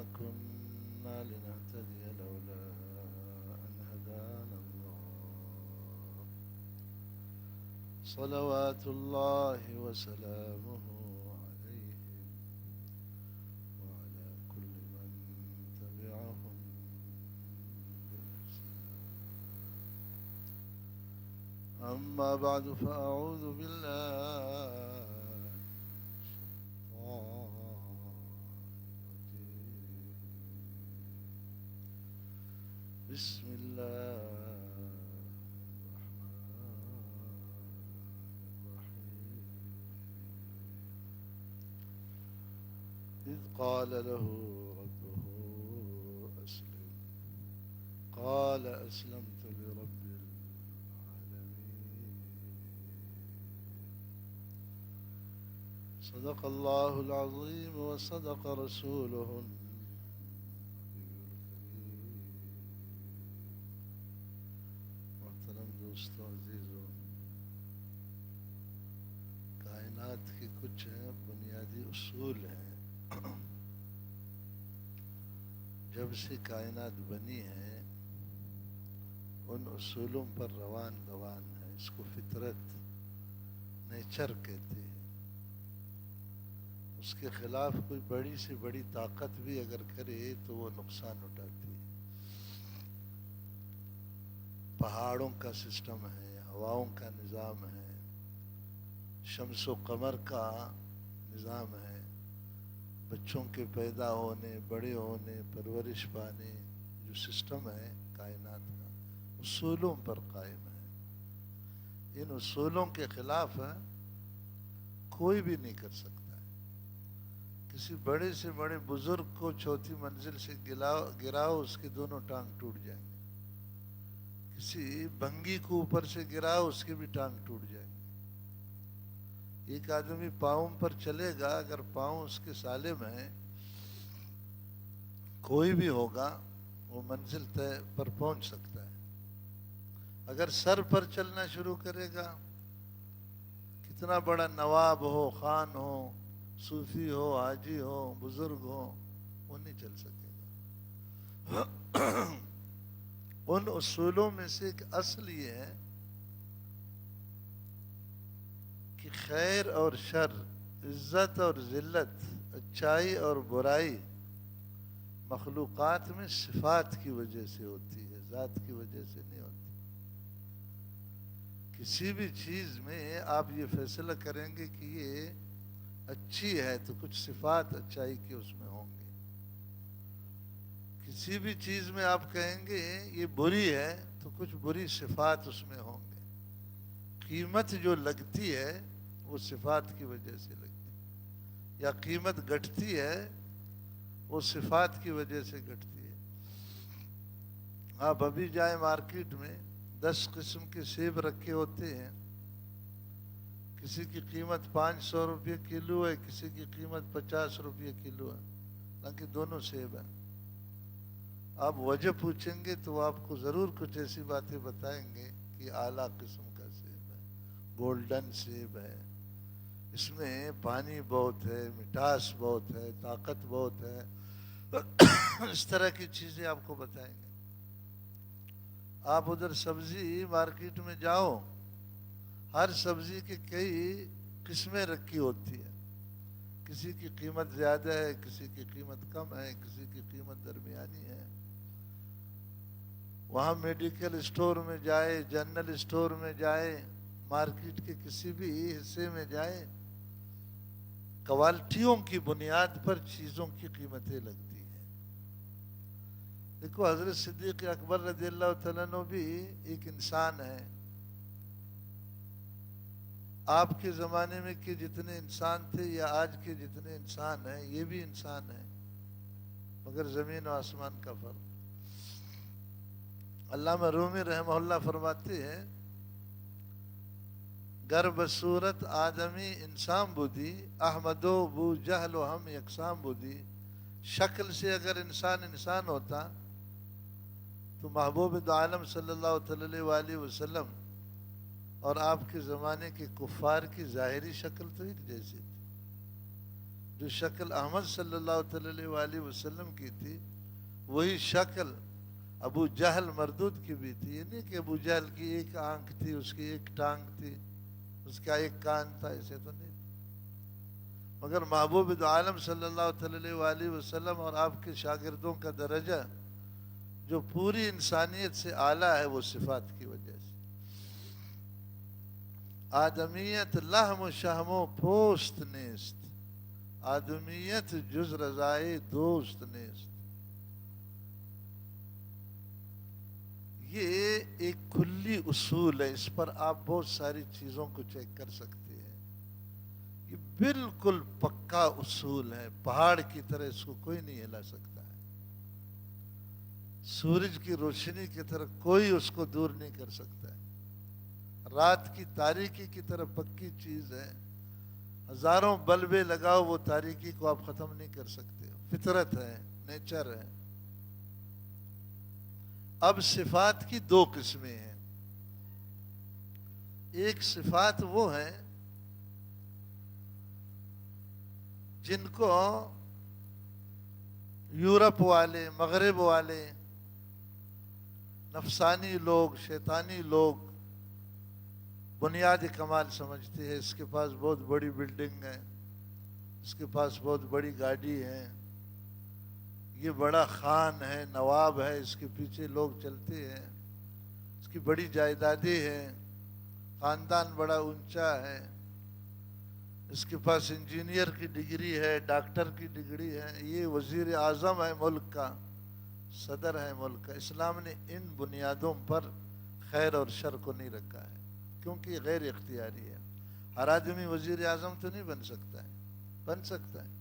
كنا لنهتدي لولا أن هدانا الله صلوات الله وسلامه عليهم وعلى كل من تبعهم بإحسان. أما بعد فأعوذ بالله بسم الله الرحمن الرحيم. إذ قال له ربه أسلم قال أسلمت لرب العالمين. صدق الله العظيم وصدق رسوله دوستوں عزیزوں. کائنات کی کچھ بنیادی اصول ہیں. جب سے کائنات بنی ہے ان اصولوں پر روان دوان ہے. اس کو فطرت نیچر کہتے ہیں. اس کے خلاف کوئی بڑی سے بڑی طاقت بھی اگر کرے تو وہ نقصان اٹھاتی ہے. پہاڑوں کا سسٹم ہے، ہواؤں کا نظام ہے، شمس و قمر کا نظام ہے، بچوں کے پیدا ہونے، بڑے ہونے، پرورش پانے، جو سسٹم ہے کائنات کا اصولوں پر قائم ہے. ان اصولوں کے خلاف کوئی بھی نہیں کر سکتا ہے. کسی بڑے سے بڑے بزرگ کو چوتھی منزل سے گراؤ اس کے دونوں ٹانگ ٹوٹ جائیں گے. کسی بھنگی کو اوپر سے گرا اس کی بھی ٹانگ ٹوٹ جائے گی. ایک آدمی پاؤں پر چلے گا، اگر پاؤں اس کے سالم ہیں کوئی بھی ہوگا وہ منزل طے پر پہنچ سکتا ہے. اگر سر پر چلنا شروع کرے گا، کتنا بڑا نواب ہو، خان ہو، صوفی ہو، حاجی ہو، بزرگ ہو، وہ نہیں چل سکے گا. ان اصولوں میں سے ایک اصل یہ ہے کہ خیر اور شر، عزت اور ذلت، اچھائی اور برائی مخلوقات میں صفات کی وجہ سے ہوتی ہے، ذات کی وجہ سے نہیں ہوتی. کسی بھی چیز میں آپ یہ فیصلہ کریں گے کہ یہ اچھی ہے تو کچھ صفات اچھائی کے اس میں ہوں گے. کسی بھی چیز میں آپ کہیں گے یہ بری ہے تو کچھ بری صفات اس میں ہوں گے. قیمت جو لگتی ہے وہ صفات کی وجہ سے لگتی ہے، یا قیمت گھٹتی ہے وہ صفات کی وجہ سے گھٹتی ہے. آپ ابھی جائیں مارکیٹ میں 10 قسم کے سیب رکھے ہوتے ہیں. کسی کی قیمت 500 روپے کلو ہے، کسی کی قیمت 50 روپے کلو ہے، حالانکہ دونوں سیب ہیں. آپ وجہ پوچھیں گے تو آپ کو ضرور کچھ ایسی باتیں بتائیں گے کہ اعلیٰ قسم کا سیب ہے، گولڈن سیب ہے، اس میں پانی بہت ہے، مٹھاس بہت ہے، طاقت بہت ہے. اس طرح کی چیزیں آپ کو بتائیں گے. آپ ادھر سبزی مارکیٹ میں جاؤ، ہر سبزی کی کئی قسمیں رکھی ہوتی ہیں. کسی کی قیمت زیادہ ہے، کسی کی قیمت کم ہے، کسی کی قیمت درمیانی ہے. وہاں میڈیکل اسٹور میں جائے، جنرل اسٹور میں جائے، مارکیٹ کے کسی بھی حصے میں جائے، کوالٹیوں کی بنیاد پر چیزوں کی قیمتیں لگتی ہیں. دیکھو حضرت صدیق اکبر رضی اللہ تعالیٰ عنہ بھی ایک انسان ہے. آپ کے زمانے میں کہ جتنے انسان تھے یا آج کے جتنے انسان ہیں یہ بھی انسان ہیں، مگر زمین و آسمان کا فرق. علامہ رومی رحمہ اللہ فرماتے ہیں گر بصورت آدمی انسان بودی احمدو بو جہل و ہم یکساں بودی. شکل سے اگر انسان ہوتا تو محبوب دو عالم صلی اللہ علیہ وآلہ وسلم اور آپ کے زمانے کے کفار کی ظاہری شکل تو ایک جیسی تھی. جو شکل احمد صلی اللہ علیہ وآلہ وسلم کی تھی وہی شکل ابو جہل مردود کی بھی تھی. یہ نہیں کہ ابو جہل کی ایک آنکھ تھی, اس کی ایک ٹانگ تھی, اس کا ایک کان تھا, ایسے تو نہیں. مگر محبوب دو عالم صلی اللہ علیہ وآلہ وسلم اور آپ کے شاگردوں کا درجہ جو پوری انسانیت سے اعلیٰ ہے وہ صفات کی وجہ سے. آدمیت لحم و شحم و پوست نیست, آدمیت جز رضائے دوست نیست. یہ ایک کلی اصول ہے, اس پر آپ بہت ساری چیزوں کو چیک کر سکتے ہیں. یہ بالکل پکا اصول ہے, پہاڑ کی طرح اس کو کوئی نہیں ہلا سکتا ہے. سورج کی روشنی کی طرح کوئی اس کو دور نہیں کر سکتا ہے. رات کی تاریکی کی طرح پکی چیز ہے. ہزاروں بلبے لگاؤ وہ تاریکی کو آپ ختم نہیں کر سکتے. فطرت ہے, نیچر ہے. اب صفات کی دو قسمیں ہیں. ایک صفات وہ ہیں جن کو یورپ والے, مغرب والے, نفسانی لوگ, شیطانی لوگ بنیادی کمال سمجھتے ہیں. اس کے پاس بہت بڑی بلڈنگ ہے, اس کے پاس بہت بڑی گاڑی ہے, یہ بڑا خان ہے, نواب ہے, اس کے پیچھے لوگ چلتے ہیں, اس کی بڑی جائیدادیں ہیں, خاندان بڑا اونچا ہے, اس کے پاس انجینئر کی ڈگری ہے, ڈاکٹر کی ڈگری ہے, یہ وزیر اعظم ہے ملک کا, صدر ہے ملک کا. اسلام نے ان بنیادوں پر خیر اور شر کو نہیں رکھا ہے, کیونکہ یہ غیر اختیاری ہے. ہر آدمی وزیر اعظم تو نہیں بن سکتا ہے. بن سکتا ہے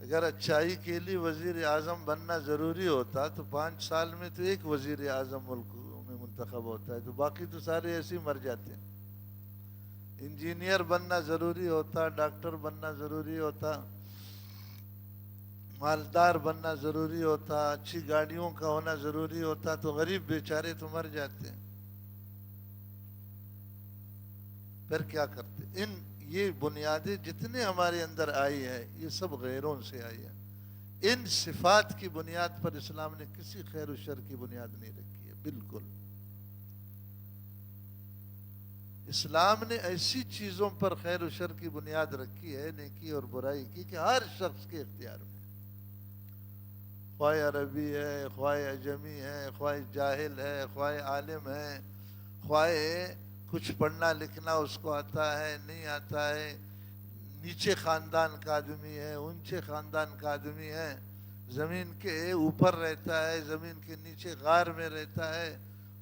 اگر اچھائی کے لیے وزیر اعظم بننا ضروری ہوتا تو 5 سال میں تو ایک وزیر اعظم ملک میں منتخب ہوتا ہے, تو باقی تو سارے ایسے ہی مر جاتے ہیں. انجینئر بننا ضروری ہوتا, ڈاکٹر بننا ضروری ہوتا, مالدار بننا ضروری ہوتا, اچھی گاڑیوں کا ہونا ضروری ہوتا, تو غریب بیچارے تو مر جاتے ہیں. پھر کیا کرتے؟ یہ بنیادیں جتنے ہمارے اندر آئی ہے یہ سب غیروں سے آئی ہے. ان صفات کی بنیاد پر اسلام نے کسی خیر و شر کی بنیاد نہیں رکھی ہے. بالکل اسلام نے ایسی چیزوں پر خیر و شر کی بنیاد رکھی ہے, نیکی اور برائی کی, کہ ہر شخص کے اختیار میں, خواہ عربی ہے, خواہ عجمی ہے, خواہ جاہل ہے, خواہ عالم ہے, خواہ کچھ پڑھنا لکھنا اس کو آتا ہے نہیں آتا ہے, نیچے خاندان کا آدمی ہے, اونچے خاندان کا آدمی ہے, زمین کے اوپر رہتا ہے, زمین کے نیچے غار میں رہتا ہے,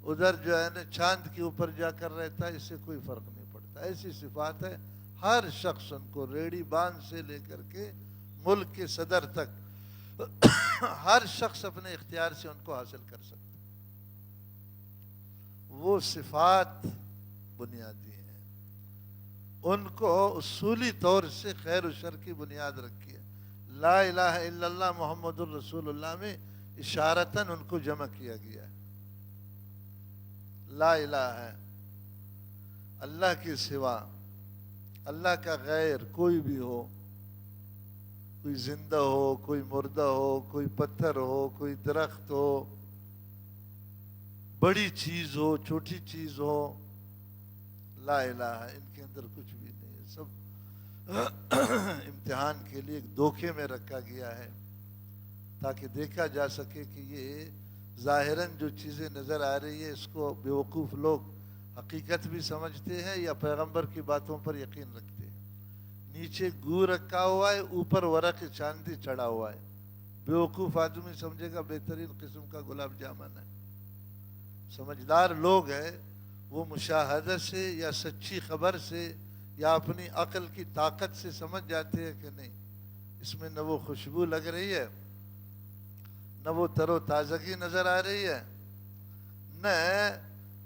ادھر جو ہے نا چاند کے اوپر جا کر رہتا ہے, اس سے کوئی فرق نہیں پڑتا. ایسی صفات ہے ہر شخص ان کو, ریڑھی باندھ سے لے کر کے ملک کے صدر تک ہر شخص اپنے اختیار سے ان کو حاصل کر سکتا. وہ صفات بنیادی ہیں, ان کو اصولی طور سے خیر و شر کی بنیاد رکھی ہے. لا الہ الا اللہ محمد الرسول اللہ میں اشارتاً ان کو جمع کیا گیا ہے. لا الہ ہے, اللہ کے سوا, اللہ کا غیر کوئی بھی ہو, کوئی زندہ ہو, کوئی مردہ ہو, کوئی پتھر ہو, کوئی درخت ہو, بڑی چیز ہو, چھوٹی چیز ہو, لا الہ ہے, ان کے اندر کچھ بھی نہیں ہے. سب امتحان کے لیے ایک دھوکے میں رکھا گیا ہے تاکہ دیکھا جا سکے کہ یہ ظاہراً جو چیزیں نظر آ رہی ہے اس کو بیوقوف لوگ حقیقت بھی سمجھتے ہیں یا پیغمبر کی باتوں پر یقین رکھتے ہیں. نیچے گو رکھا ہوا ہے, اوپر ورق چاندی چڑھا ہوا ہے. بیوقوف آدمی سمجھے گا بہترین قسم کا گلاب جامن ہے. سمجھدار لوگ ہیں وہ مشاہدہ سے یا سچی خبر سے یا اپنی عقل کی طاقت سے سمجھ جاتے ہیں کہ نہیں, اس میں نہ وہ خوشبو لگ رہی ہے, نہ وہ تر و تازگی نظر آ رہی ہے, نہ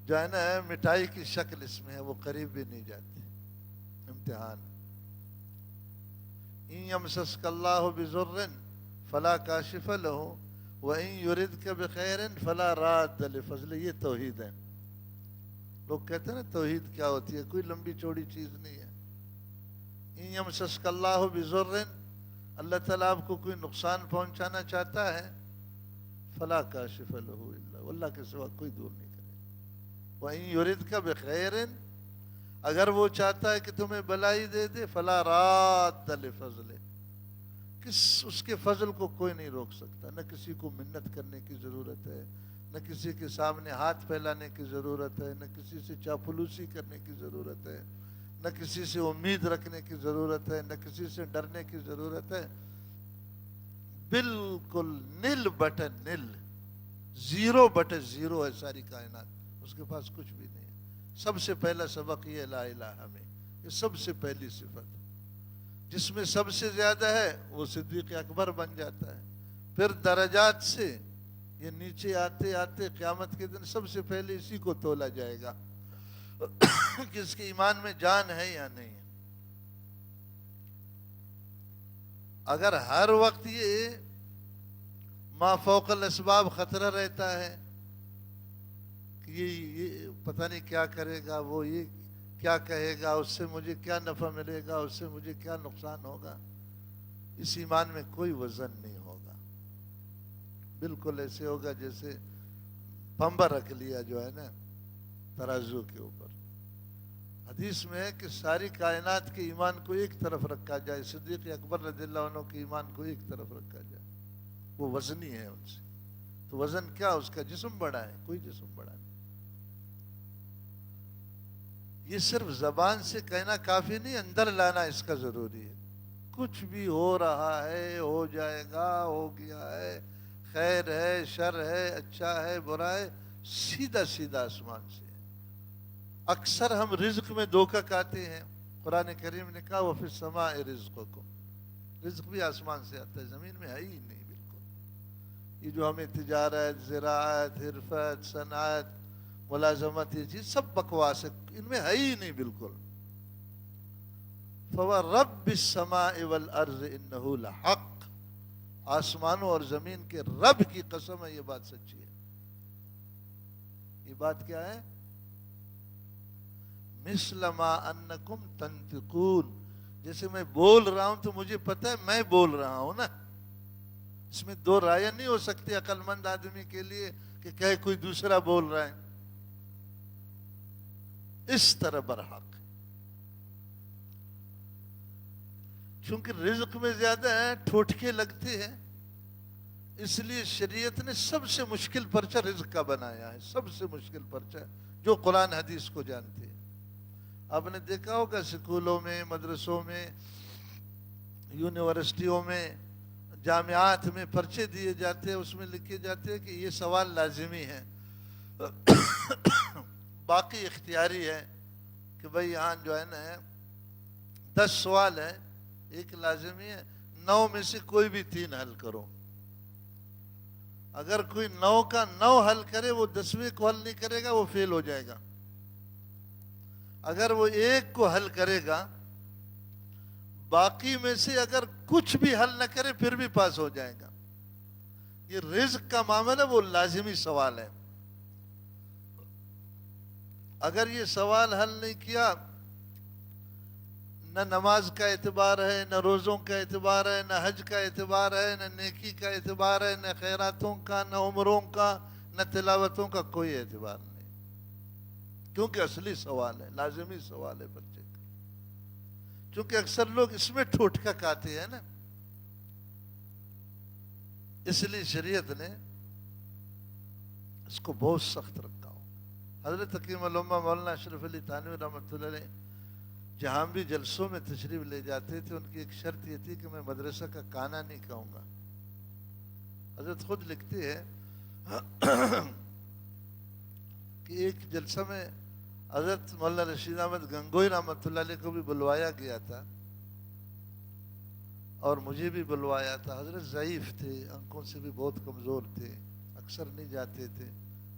جو ہے نا مٹائی کی شکل اس میں ہے, وہ قریب بھی نہیں جاتے. امتحان. ان یمسسک اللہ بضر فلا کاشف لہ وَإِن يُرِدْكَ بِخَيْرٍ فَلَا رَادَّ لِفَضْلِهِ. یہ توحید ہے. لوگ کہتے ہیں نا توحید کیا ہوتی ہے, کوئی لمبی چوڑی چیز نہیں ہے. ان یمسسک اللہ بضر، اللہ تعالیٰ آپ کو کوئی نقصان پہنچانا چاہتا ہے، فلا کاشف لہ الا هو، اللہ کے سوا کوئی دور نہیں کرے گا۔ وَإِن يُرِدْكَ بِخَيْرٍ، اگر وہ چاہتا ہے کہ تمہیں بلائی دے دے، فلا راد لفضلہ، اس کے فضل کو کوئی نہیں روک سکتا۔ نہ کسی کو منت کرنے کی ضرورت ہے، نہ کسی کے سامنے ہاتھ پھیلانے کی ضرورت ہے، نہ کسی سے چاپلوسی کرنے کی ضرورت ہے، نہ کسی سے امید رکھنے کی ضرورت ہے، نہ کسی سے ڈرنے کی ضرورت ہے۔ بالکل نل بٹے نل، زیرو بٹے زیرو ہے ساری کائنات، اس کے پاس کچھ بھی نہیں ہے۔ سب سے پہلا سبق یہ لا الہ میں، یہ سب سے پہلی صفت، جس میں سب سے زیادہ ہے وہ صدیق اکبر بن جاتا ہے۔ پھر درجات سے یہ نیچے آتے آتے قیامت کے دن سب سے پہلے اسی کو تولا جائے گا کہ اس کے ایمان میں جان ہے یا نہیں ہے۔ اگر ہر وقت یہ ما فوق الاسباب خطرہ رہتا ہے کہ یہ پتہ نہیں کیا کرے گا، وہ یہ کیا کہے گا، اس سے مجھے کیا نفع ملے گا، اس سے مجھے کیا نقصان ہوگا، اس ایمان میں کوئی وزن نہیں ہوگا۔ بالکل ایسے ہوگا جیسے پمبا رکھ لیا جو ہے نا ترازو کے اوپر۔ حدیث میں ہے کہ ساری کائنات کے ایمان کو ایک طرف رکھا جائے، صدیق اکبر رضی اللہ عنہ کے ایمان کو ایک طرف رکھا جائے، وہ وزنی ہے ان سے۔ تو وزن کیا، اس کا جسم بڑا ہے؟ کوئی جسم بڑا نہیں۔ یہ صرف زبان سے کہنا کافی نہیں، اندر لانا اس کا ضروری ہے۔ کچھ بھی ہو رہا ہے، ہو جائے گا، ہو گیا ہے، خیر ہے، شر ہے، اچھا ہے، برا ہے، سیدھا سیدھا آسمان سے۔ اکثر ہم رزق میں دھوکہ کھاتے ہیں۔ قرآن کریم نے کہا وَفِي السَّمَاءِ رِزْقُكُمْ، رزق بھی آسمان سے آتا ہے، زمین میں ہے ہی نہیں بالکل۔ یہ جو ہمیں تجارت، زراعت، حرفت، صنعت، ملازمت، یہ چیز سب بکواس ہے، ان میں ہے ہی نہیں بالکل۔ فَوَرَبِّ السَّمَاءِ وَالْأَرْضِ إِنَّهُ لَحَقٌّ، آسمانوں اور زمین کے رب کی قسم ہے، یہ بات سچی ہے۔ یہ بات کیا ہے؟ مثل ما انکم تنطقون، جیسے میں بول رہا ہوں تو مجھے پتہ ہے میں بول رہا ہوں نا، اس میں دو رائے نہیں ہو سکتی عقل مند آدمی کے لیے کہ کہے کوئی دوسرا بول رہا ہے۔ اس طرح برحق، چونکہ رزق میں زیادہ ہے، ٹھوٹکے لگتے ہیں، اس لیے شریعت نے سب سے مشکل پرچہ رزق کا بنایا ہے، سب سے مشکل پرچہ، جو قرآن حدیث کو جانتے ہیں۔ آپ نے دیکھا ہوگا سکولوں میں، مدرسوں میں، یونیورسٹیوں میں، جامعات میں پرچے دیے جاتے ہیں، اس میں لکھے جاتے ہیں کہ یہ سوال لازمی ہے، باقی اختیاری ہے، کہ بھئی یہاں جو ہے نا 10 سوال ہے، ایک لازمی ہے، 9 میں سے کوئی بھی 3 حل کرو۔ اگر کوئی 9 کا 9 حل کرے، وہ 10ویں کو حل نہیں کرے گا، وہ فیل ہو جائے گا۔ اگر وہ ایک کو حل کرے گا، باقی میں سے اگر کچھ بھی حل نہ کرے پھر بھی پاس ہو جائے گا۔ یہ رزق کا معاملہ وہ لازمی سوال ہے۔ اگر یہ سوال حل نہیں کیا، نہ نماز کا اعتبار ہے، نہ روزوں کا اعتبار ہے، نہ حج کا اعتبار ہے، نہ نیکی کا اعتبار ہے، نہ خیراتوں کا، نہ عمروں کا، نہ تلاوتوں کا کوئی اعتبار نہیں، کیونکہ اصلی سوال ہے، لازمی سوال ہے بچے کا۔ چونکہ اکثر لوگ اس میں ٹھوٹکا کھاتے ہیں نا، اس لیے شریعت نے اس کو بہت سخت رکھا ہو۔ حضرت حکیم علامہ مولانا اشرف علی تھانوی رحمۃ اللہ علیہ جہاں بھی جلسوں میں تشریف لے جاتے تھے، ان کی ایک شرط یہ تھی کہ میں مدرسہ کا کانا نہیں کہوں گا۔ حضرت خود لکھتے ہیں کہ ایک جلسہ میں حضرت مولانا رشید احمد گنگوئی رحمۃ اللہ علیہ کو بھی بلوایا گیا تھا اور مجھے بھی بلوایا تھا۔ حضرت ضعیف تھے، آنکھوں سے بھی بہت کمزور تھے، اکثر نہیں جاتے تھے۔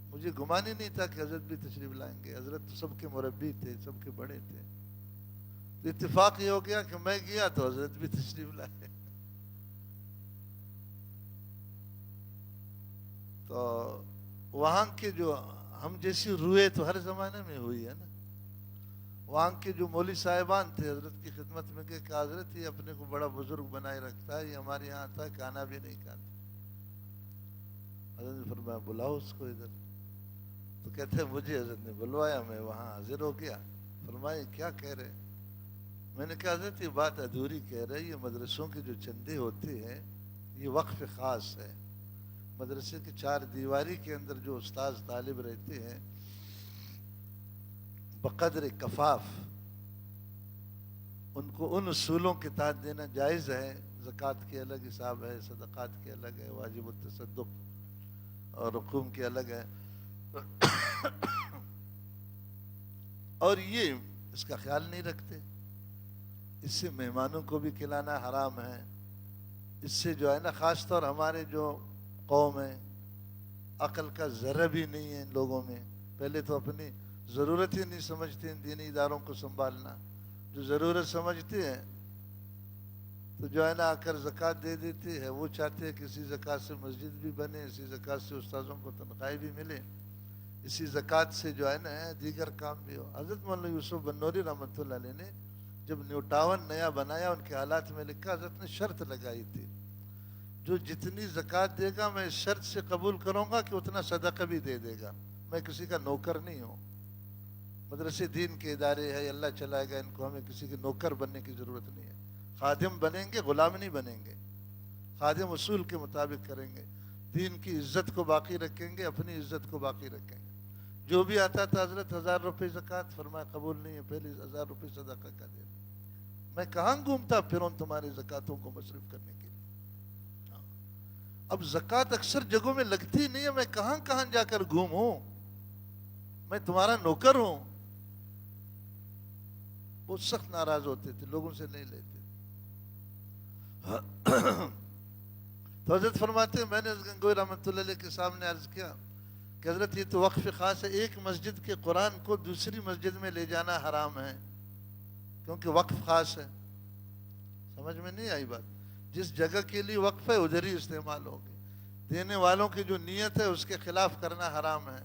مجھے گمان ہی نہیں تھا کہ حضرت بھی تشریف لائیں گے، حضرت سب کے مربی تھے، سب کے بڑے تھے۔ تو اتفاق یہ ہو گیا کہ میں گیا تو حضرت بھی تشریف لائے۔ تو وہاں کے جو ہم جیسی روئے تو ہر زمانے میں ہوئی ہے نا، وہاں کے جو مولوی صاحبان تھے حضرت کی خدمت میں کہ حضرت یہ اپنے کو بڑا بزرگ بنائے رکھتا ہے، یہ ہمارے یہاں آتا ہے کھانا بھی نہیں کھاتا۔ حضرت نے فرمایا بلاؤ اس کو ادھر، تو کہتے ہیں مجھے حضرت نے بلوایا، میں وہاں حاضر ہو گیا۔ فرمایا کیا کہہ رہے؟ میں نے کہا حضرت یہ بات ادھوری کہہ رہے، یہ مدرسوں کے جو چندے ہوتے ہیں یہ وقف خاص ہے، مدرسے کی چار دیواری کے اندر جو استاذ طالب رہتے ہیں بقدر کفاف ان کو ان اصولوں کے تحت دینا جائز ہے۔ زکوٰۃ کے الگ حساب ہے، صدقات کے الگ ہے، واجب التصدق اور رقوم کے الگ ہے، اور یہ اس کا خیال نہیں رکھتے۔ اس سے مہمانوں کو بھی کھلانا حرام ہے، اس سے جو ہے نا خاص طور ہمارے جو قوم ہے عقل کا ذرہ بھی نہیں ہے ان لوگوں میں، پہلے تو اپنی ضرورت ہی نہیں سمجھتے ان دینی اداروں کو سنبھالنا، جو ضرورت سمجھتے ہیں تو جو ہے نا آ کر زکوٰۃ دے دیتے ہیں۔ وہ چاہتے ہیں کہ اسی زکوٰۃ سے مسجد بھی بنے، اسی زکوٰۃ سے استاذوں کو تنخواہیں بھی ملے، اسی زکوٰۃ سے جو ہے نا دیگر کام بھی ہو۔ حضرت مولانا یوسف بنوری رحمۃ اللہ علیہ نے جب نیو ٹاون نیا بنایا ان کے حالات میں لکھا، حضرت نے شرط لگائی تھی جو جتنی زکوٰۃ دے گا میں اس شرط سے قبول کروں گا کہ اتنا صدقہ بھی دے دے گا، میں کسی کا نوکر نہیں ہوں۔ مدرسے دین کے ادارے ہے، اللہ چلائے گا ان کو، ہمیں کسی کے نوکر بننے کی ضرورت نہیں ہے۔ خادم بنیں گے، غلام نہیں بنیں گے، خادم اصول کے مطابق کریں گے، دین کی عزت کو باقی رکھیں گے، اپنی عزت کو باقی رکھیں گے۔ جو بھی آتا تھا حضرت 1000 روپے زکوٰۃ، فرمایا قبول نہیں ہے، پہلے 1000 روپے صدقہ کا دے۔ میں کہاں گھومتا پھروں تمہاری زکوٰۃوں کو مصرف کرنے کے لیے؟ اب زکوٰۃ اکثر جگہوں میں لگتی نہیں ہے، میں کہاں کہاں جا کر گھوموں، میں تمہارا نوکر ہوں۔ وہ سخت ناراض ہوتے تھے، لوگوں سے نہیں لیتے۔ تو حضرت فرماتے ہیں میں نے گنگوئی رحمۃ اللہ علیہ کے سامنے عرض کیا کہ حضرت یہ تو وقف خاص ہے، ایک مسجد کے قرآن کو دوسری مسجد میں لے جانا حرام ہے کیونکہ وقف خاص ہے۔ سمجھ میں نہیں آئی بات؟ جس جگہ کے لیے وقف ہے ادھر ہی استعمال ہوگی، دینے والوں کی جو نیت ہے اس کے خلاف کرنا حرام ہے۔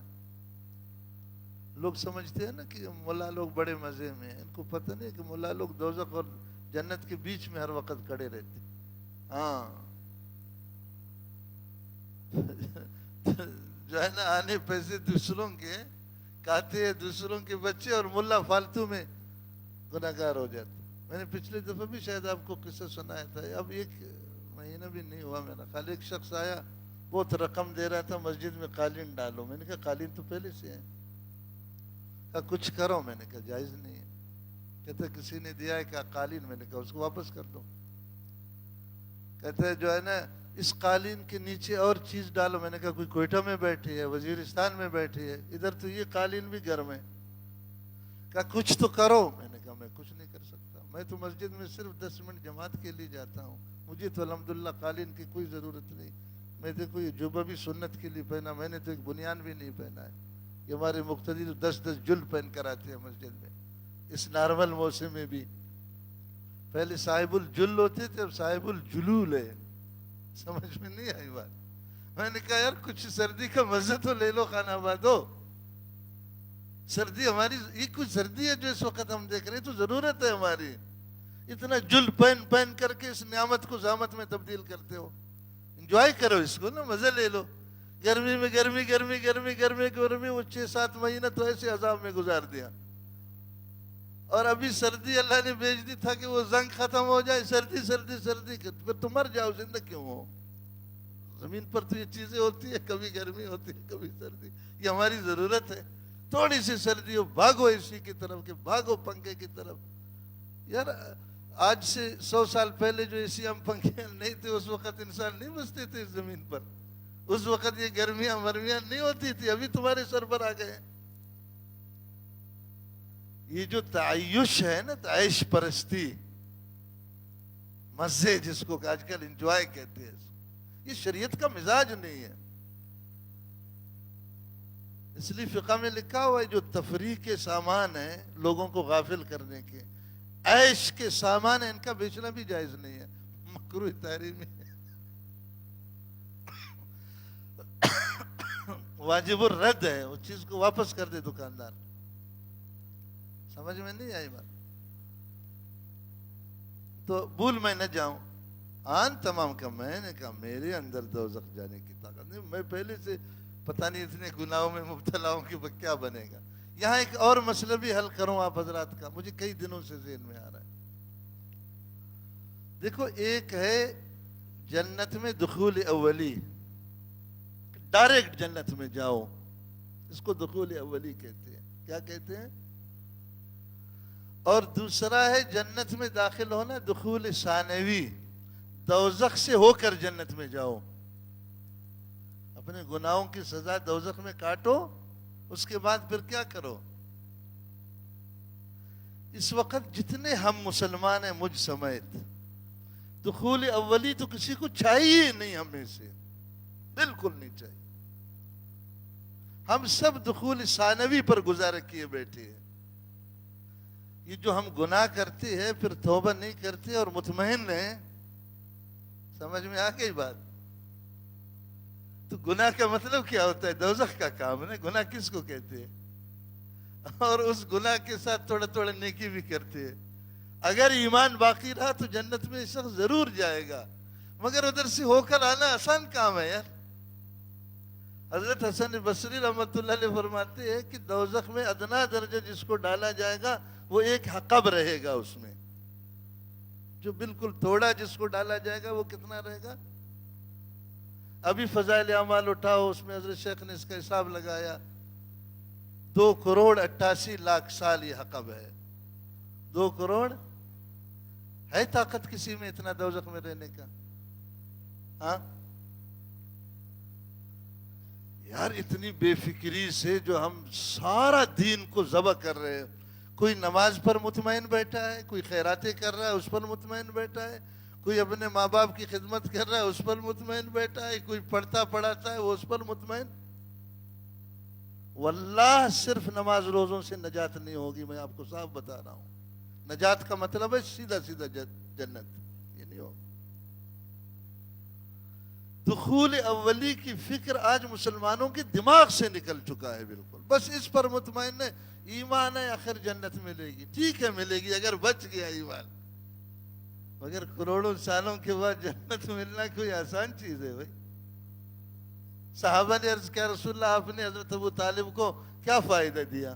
لوگ سمجھتے ہیں نا کہ ملا لوگ بڑے مزے میں ہیں، ان کو پتہ نہیں کہ ملا لوگ دوزخ اور جنت کے بیچ میں ہر وقت کھڑے رہتے۔ ہاں جو ہے نا آنے پیسے دوسروں کے کھاتے ہیں، دوسروں کے بچے، اور ملا فالتو میں گناہگار ہو جاتے۔ میں نے پچھلے دفعہ بھی شاید آپ کو قصہ سنایا تھا، اب ایک مہینہ بھی نہیں ہوا میرا، خالی ایک شخص آیا بہت رقم دے رہا تھا مسجد میں قالین ڈالو۔ میں نے کہا قالین تو پہلے سے ہے، کہا کچھ کرو۔ میں نے کہا جائز نہیں ہے۔ کہتے کسی نے دیا ہے کہا قالین، میں نے کہا اس کو واپس کر دو۔ کہتے جو ہے نا اس قالین کے نیچے اور چیز ڈالو۔ میں نے کہا کوئی کوئٹہ میں بیٹھی ہے، وزیرستان میں بیٹھی ہے، ادھر تو یہ قالین بھی گھر میں۔ کہا کچھ تو کرو۔ میں نے کہا میں کچھ نہیں کر سکتا، میں تو مسجد میں صرف 10 منٹ جماعت کے لیے جاتا ہوں، مجھے تو الحمدللہ قالین کی کوئی ضرورت نہیں۔ میں تو کوئی جوبہ بھی سنت کے لیے پہنا، میں نے تو ایک بنیان بھی نہیں پہنا ہے۔ یہ ہمارے مقتدی تو 10 جل پہن کر آتے ہیں مسجد میں اس نارمل موسم میں بھی۔ پہلے صاحب الجل ہوتے تھے، اب صاحب الجلول ہے۔ سمجھ میں نہیں آئی بات؟ میں نے کہا یار کچھ سردی کا مزہ تو لے لو، خانہ آبادو۔ سردی ہماری یہ کچھ سردی ہے جو اس وقت ہم دیکھ رہے ہیں، تو ضرورت ہے ہماری۔ اتنا جل پہن پہن کر کے اس نعمت کو زحمت میں تبدیل کرتے ہو۔ انجوائے کرو اس کو نا، مزہ لے لو۔ گرمی میں گرمی گرمی گرمی گرمی گرمی، وہ 6-7 مہینہ تو ایسے عذاب میں گزار دیا، اور ابھی سردی اللہ نے بھیج دی تھا کہ وہ زنگ ختم ہو جائے، سردی سردی سردی، پھر تو مر جاؤ، زندہ کیوں ہو؟ زمین پر تو یہ چیزیں ہوتی ہے، کبھی گرمی ہوتی ہے کبھی سردی، یہ ہماری ضرورت ہے۔ تھوڑی سی سردی ہو بھاگو اسی کی طرف، کہ بھاگو پنکھے کی طرف۔ یار آج سے 100 سال پہلے جو اسی ہم پنکھے نہیں تھے، اس وقت انسان نہیں بستے تھے اس زمین پر، اس وقت یہ گرمیاں مرمیاں نہیں ہوتی تھی، ابھی تمہارے سر پر آ گئے۔ یہ جو تعیش ہے نا، تعیش پرستی، مزے جس کو آج کل انجوائے کہتے ہیں، یہ شریعت کا مزاج نہیں ہے۔ اس لیے فقہ میں لکھا ہوا ہے جو تفریح کے سامان ہیں لوگوں کو غافل کرنے کے، عیش کے سامان ہیں، ان کا بیچنا بھی جائز نہیں ہے، مکروہ تحریمی ہے۔ واجب الرد ہے، اس چیز کو واپس کر دے دکاندار۔ سمجھ میں نہیں آئی بات؟ تو بھول میں نہ جاؤں آن تمام کا، میں نے کہا میرے اندر دوزخ جانے کی طاقت نہیں، میں پہلے سے پتہ نہیں اتنے گناہوں میں مبتلا ہوں کہ وہ کیا بنے گا۔ یہاں ایک اور مسئلہ بھی حل کروں آپ حضرات کا، مجھے کئی دنوں سے ذہن میں آ رہا ہے۔ دیکھو، ایک ہے جنت میں دخول اولی، ڈائریکٹ جنت میں جاؤ، اس کو دخول اولی کہتے ہیں۔ کیا کہتے ہیں؟ اور دوسرا ہے جنت میں داخل ہونا دخول ثانوی، دوزخ سے ہو کر جنت میں جاؤ، اپنے گناہوں کی سزا دوزخ میں کاٹو، اس کے بعد پھر کیا کرو؟ اس وقت جتنے ہم مسلمان ہیں مجھ سمیت، دخول اولی تو کسی کو چاہیے نہیں، ہمیں سے بالکل نہیں چاہیے۔ ہم سب دخول ثانوی پر گزارا کیے بیٹھے ہیں۔ یہ جو ہم گناہ کرتے ہیں پھر توبہ نہیں کرتے اور مطمئن ہیں، سمجھ میں آ گئی بات؟ تو گناہ کا مطلب کیا ہوتا ہے؟ دوزخ کا کام ہے۔ گناہ کس کو کہتے ہیں؟ اور اس گناہ کے ساتھ تھوڑا تھوڑا نیکی بھی کرتے ہیں۔ اگر ایمان باقی رہا تو جنت میں شخص ضرور جائے گا، مگر ادھر سے ہو کر آنا آسان کام ہے یار۔ حضرت حسن بصری رحمۃ اللہ علیہ فرماتے ہیں کہ دوزخ میں ادنا درجہ جس کو ڈالا جائے گا وہ ایک حقب رہے گا، اس میں جو بالکل تھوڑا جس کو ڈالا جائے گا وہ کتنا رہے گا؟ ابھی فضائل اعمال اٹھاؤ، اس میں حضرت شیخ نے اس کا حساب لگایا، 2,88,00,000 سال یہ حقب ہے۔ 2 کروڑ ہے طاقت کسی میں اتنا دوزخ میں رہنے کا؟ ہاں یار، اتنی بے فکری سے جو ہم سارا دین کو ذبح کر رہے ہیں۔ کوئی نماز پر مطمئن بیٹھا ہے، کوئی خیراتیں کر رہا ہے اس پر مطمئن بیٹھا ہے، کوئی اپنے ماں باپ کی خدمت کر رہا ہے اس پر مطمئن بیٹھا ہے، کوئی پڑھتا پڑھاتا ہے وہ اس پر مطمئن۔ واللہ صرف نماز روزوں سے نجات نہیں ہوگی، میں آپ کو صاف بتا رہا ہوں۔ نجات کا مطلب ہے سیدھا سیدھا جنت، یہ نہیں ہوگا۔ دخول اولی کی فکر آج مسلمانوں کے دماغ سے نکل چکا ہے بالکل، بس اس پر مطمئن ہے، ایمان ہے آخر جنت ملے گی، ٹھیک ہے ملے گی اگر بچ گیا ایمان، مگر کروڑوں سالوں کے بعد جنت ملنا کوئی آسان چیز ہے بھائی۔ صحابہ نے عرض کیا رسول اللہ آپ نے حضرت ابو طالب کو کیا فائدہ دیا؟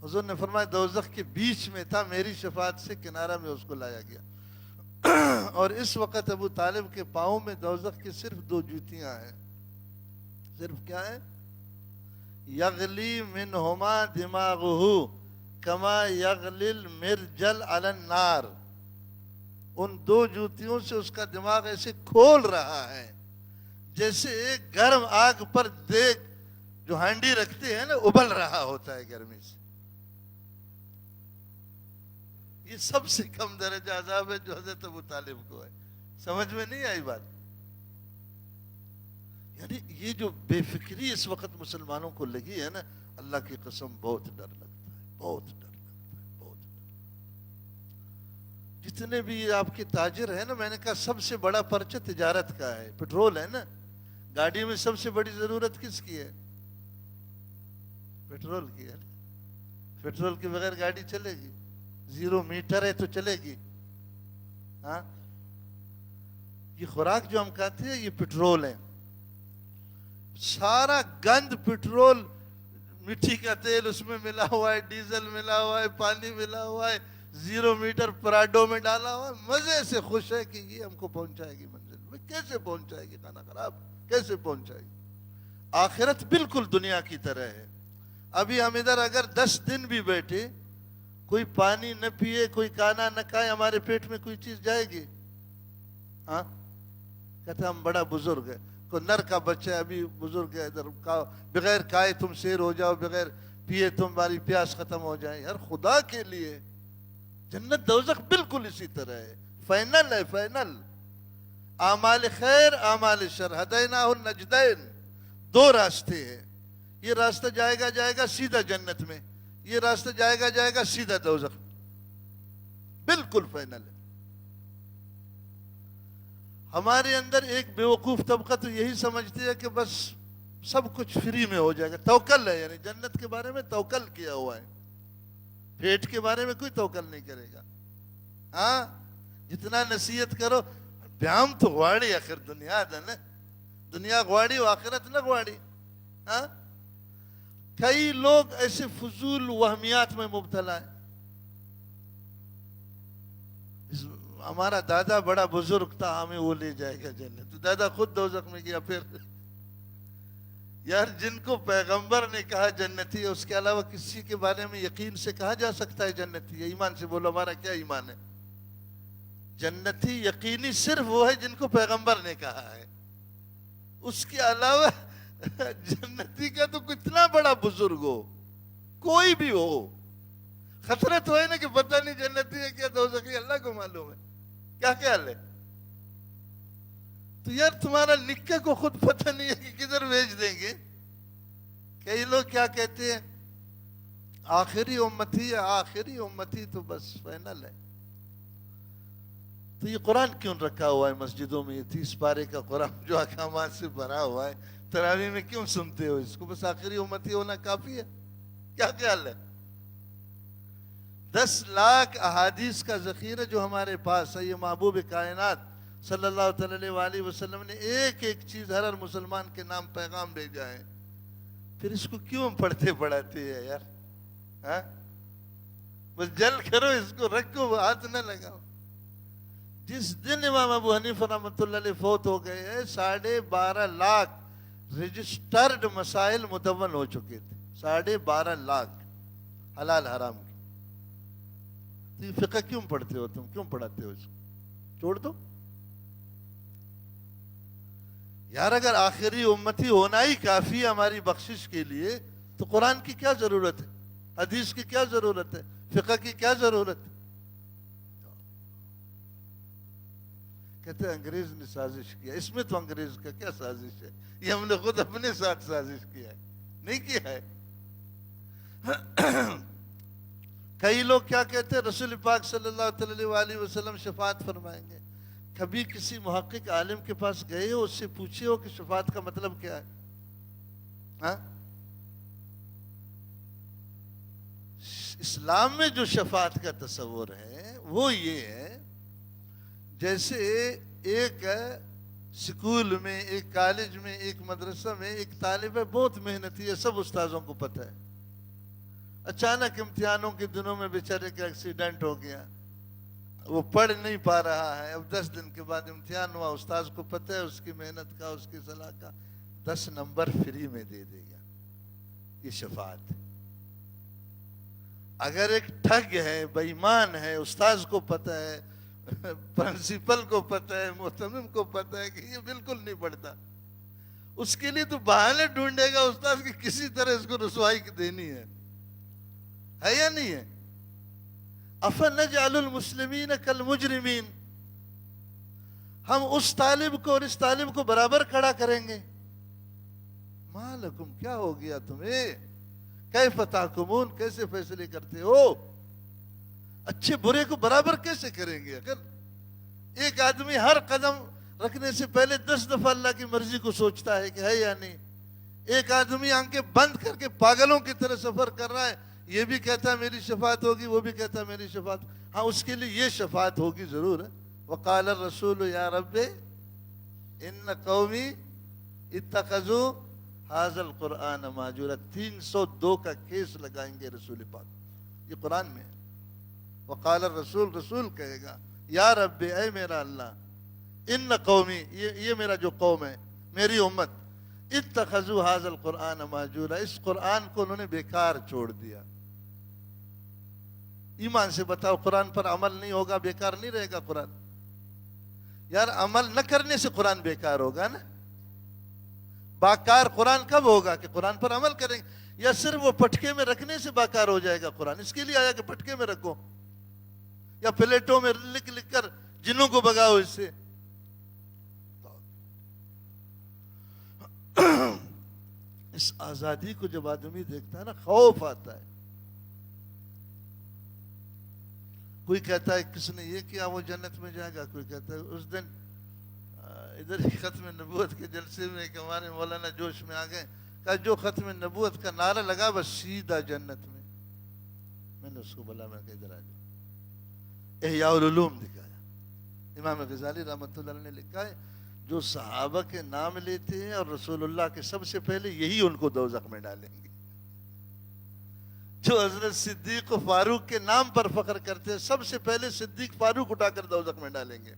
حضور نے فرمایا دوزخ کے بیچ میں تھا، میری شفاعت سے کنارہ میں اس کو لایا گیا، اور اس وقت ابو طالب کے پاؤں میں دوزخ کی صرف 2 جوتیاں ہیں۔ صرف کیا ہے؟ یغلی منہما دماغہ کما یغلی المرجل علی النار، ان 2 جوتیوں سے اس کا دماغ ایسے کھول رہا ہے جیسے ایک گرم آگ پر دیگ جو ہانڈی رکھتے ہیں نا ابل رہا ہوتا ہے گرمی سے۔ یہ سب سے کم درجہ عذاب ہے جو حضرت ابو طالب کو ہے۔ سمجھ میں نہیں آئی بات؟ یعنی یہ جو بے فکری اس وقت مسلمانوں کو لگی ہے نا، اللہ کی قسم بہت ڈر لگتا ہے، بہت ڈر لگتا ہے، بہت ڈر۔ جتنے بھی آپ کے تاجر ہیں نا، میں نے کہا سب سے بڑا پرچہ تجارت کا ہے، پیٹرول ہے نا۔ گاڑی میں سب سے بڑی ضرورت کس کی ہے؟ پیٹرول کی ہے۔ پیٹرول کے بغیر گاڑی چلے گی؟ 0 میٹر ہے تو چلے گی؟ ہاں، یہ خوراک جو ہم کھاتے ہیں یہ پیٹرول ہے، سارا گند پیٹرول، مٹی کا تیل اس میں ملا ہوا ہے، ڈیزل ملا ہوا ہے، پانی ملا ہوا ہے، 0 میٹر پراڈو میں ڈالا ہوا ہے، مزے سے خوش ہے کہ یہ ہم کو پہنچائے گی منزل میں۔ کیسے پہنچائے گی؟ کھانا خراب کیسے پہنچائے گی؟ آخرت بالکل دنیا کی طرح ہے۔ ابھی ہم ادھر اگر 10 دن بھی بیٹھے، کوئی پانی نہ پیے، کوئی کھانا نہ کھائے، ہمارے پیٹ میں کوئی چیز جائے گی؟ ہاں، کہتے ہم بڑا بزرگ ہے، کوئی نر کا بچہ ابھی بزرگ ہے، ادھر بغیر کھائے تم سیر ہو جاؤ، بغیر پیے تمہاری پیاس ختم ہو جائے۔ یار خدا کے لیے، جنت دوزخ بالکل اسی طرح ہے، فائنل ہے، فائنل۔ اعمال خیر اعمال شر، ہدیناہ النجدین، 2 راستے ہیں۔ یہ راستہ جائے گا سیدھا جنت میں، یہ راستہ جائے گا سیدھا دوزخ، بالکل فائنل ہے۔ ہمارے اندر ایک بیوقوف طبقہ تو یہی سمجھتی ہے کہ بس سب کچھ فری میں ہو جائے گا. توکل ہے, یعنی جنت کے بارے میں توکل کیا ہوا ہے, پیٹ کے بارے میں کوئی توکل نہیں کرے گا. ہاں جتنا نصیحت کرو, بیام تو گواڑی آخر دنیا دا نا, دنیا گواڑی و آخرت نہ گواڑی. ہاں کئی لوگ ایسے فضول وہمیات میں مبتلا ہیں. ہمارا دادا بڑا بزرگ تھا, ہمیں وہ لے جائے گا جنت. تو دادا خود دوزخ میں گیا. پھر یار جن کو پیغمبر نے کہا جنتی ہے, اس کے علاوہ کسی کے بارے میں یقین سے کہا جا سکتا ہے جنتی ہے؟ ایمان سے بولو, ہمارا کیا ایمان ہے؟ جنتی یقینی صرف وہ ہے جن کو پیغمبر نے کہا ہے. اس کے علاوہ جنتی کا تو کتنا بڑا بزرگ ہو, کوئی بھی ہو, خطرہ تو ہے نا کہ پتہ نہیں جنتی ہے کیا دوزخی, اللہ کو معلوم ہے. کیا خیال ہے؟ تو یار تمہارا نکاح کو خود پتہ نہیں ہے کہ کدھر بھیج دیں گے. کئی لوگ کیا کہتے ہیں, آخری امتی ہے, آخری امتی تو بس فائنل ہے. تو یہ قرآن کیوں رکھا ہوا ہے مسجدوں میں؟ یہ 30 پارے کا قرآن جو احکامات سے بھرا ہوا ہے, تراویح میں کیوں سنتے ہو اس کو؟ بس آخری امتی ہونا کافی ہے. کیا خیال ہے؟ 10 لاکھ احادیث کا ذخیرہ جو ہمارے پاس ہے, یہ محبوب کائنات صلی اللہ تعالی وآلہ وسلم نے ایک ایک چیز ہر مسلمان کے نام پیغام بھیجا ہے. پھر اس کو کیوں پڑھتے پڑھاتے ہیں یار؟ ہاں بس جل کرو, اس کو رکھو, ہاتھ نہ لگاؤ. جس دن امام ابو حنیفہ رحمۃ اللہ علیہ فوت ہو گئے ہیں, 12.5 لاکھ رجسٹرڈ مسائل مدون ہو چکے تھے. 12.5 لاکھ حلال حرام کی. تو یہ فقہ کیوں پڑھتے ہو تم؟ کیوں پڑھاتے ہو اس کو؟ چھوڑ دو یار. اگر آخری امتی ہونا ہی کافی ہے ہماری بخشش کے لیے, تو قرآن کی کیا ضرورت ہے؟ حدیث کی کیا ضرورت ہے؟ فقہ کی کیا ضرورت ہے؟ کہتے ہیں انگریز نے سازش کیا. اس میں تو انگریز کا کیا سازش ہے؟ یہ ہم نے خود اپنے ساتھ سازش کیا ہے, نہیں کیا ہے. کئی لوگ کیا کہتے ہیں, رسول پاک صلی اللہ علیہ وآلہ وسلم شفاعت فرمائیں گے. کبھی کسی محقق عالم کے پاس گئے ہو, اس سے پوچھے ہو کہ شفاعت کا مطلب کیا ہے؟ ہاں اسلام میں جو شفاعت کا تصور ہے وہ یہ ہے, جیسے ایک سکول میں, ایک کالج میں, ایک مدرسہ میں ایک طالب ہے, بہت محنتی ہے, سب استاذوں کو پتہ ہے. اچانک امتحانوں کے دنوں میں بیچارے کا ایکسیڈنٹ ہو گیا, وہ پڑھ نہیں پا رہا ہے. اب 10 دن کے بعد امتحان ہوا, استاذ کو پتہ ہے اس کی محنت کا, اس کی صلاح کا, 10 نمبر فری میں دے دے گا. یہ شفاعت ہے. اگر ایک ٹھگ ہے, بے ایمان ہے, استاذ کو پتہ ہے, پرنسپل کو پتہ ہے, محتمم کو پتہ ہے کہ یہ بالکل نہیں پڑھتا, اس کے لیے تو بہانے ڈھونڈے گا استاذ کی کسی طرح اس کو رسوائی دینی ہے یا نہیں ہے؟ افنجعل المسلمین کالمجرمین, ہم اس طالب کو اور اس طالب کو برابر کھڑا کریں گے. ما لکم, کیا ہو گیا تمہیں؟ کیف تحکمون, کیسے فیصلے کرتے ہو؟ اچھے برے کو برابر کیسے کریں گے؟ اگر ایک آدمی ہر قدم رکھنے سے پہلے 10 دفعہ اللہ کی مرضی کو سوچتا ہے کہ ہے یا نہیں. ایک آدمی آنکھیں بند کر کے پاگلوں کی طرح سفر کر رہا ہے, یہ بھی کہتا ہے میری شفاعت ہوگی, وہ بھی کہتا ہے میری شفاعت. ہاں اس کے لیے یہ شفاعت ہوگی ضرور ہے. وقال الرسول یا رب ان قومی اتخذوا هذا القرآن مہجورا. 302 کا کیس لگائیں گے رسول پاک, یہ قرآن میں ہے. وقال الرسول, رسول کہے گا یا رب, اے میرا اللہ, ان قومی, یہ میرا جو قوم ہے, میری امت, اتخذوا هذا القرآن مہجورا, اس قرآن کو انہوں نے بیکار چھوڑ دیا. ایمان سے بتاؤ, قرآن پر عمل نہیں ہوگا, بیکار نہیں رہے گا قرآن؟ یار عمل نہ کرنے سے قرآن بیکار ہوگا نا. باکار قرآن کب ہوگا کہ قرآن پر عمل کریں گے, یا صرف وہ پٹکے میں رکھنے سے باکار ہو جائے گا قرآن؟ اس کے لیے آیا کہ پٹکے میں رکھو, یا پلیٹوں میں لکھ لکھ کر جنوں کو بگاؤ اس سے. اس آزادی کو جب آدمی دیکھتا ہے نا, خوف آتا ہے. کوئی کہتا ہے کس نے یہ کیا وہ جنت میں جائے گا, کوئی کہتا ہے اس دن ادھر ہی ختم نبوت کے جلسے میں کہ ہمارے مولانا جوش میں آ گئے، کہا جو ختم نبوت کا نعرہ لگا بس سیدھا جنت میں. میں نے اس کو بولا، میں کہ ادھر آ جاؤ. احیاء العلوم دکھایا. امام غزالی رحمۃ اللہ علیہ نے لکھا ہے جو صحابہ کے نام لیتے ہیں اور رسول اللہ کے سب سے پہلے یہی ان کو دوزخ میں ڈالیں گے. جو حضرت صدیق و فاروق کے نام پر فخر کرتے ہیں سب سے پہلے صدیق فاروق اٹھا کر دوزخ میں ڈالیں گے.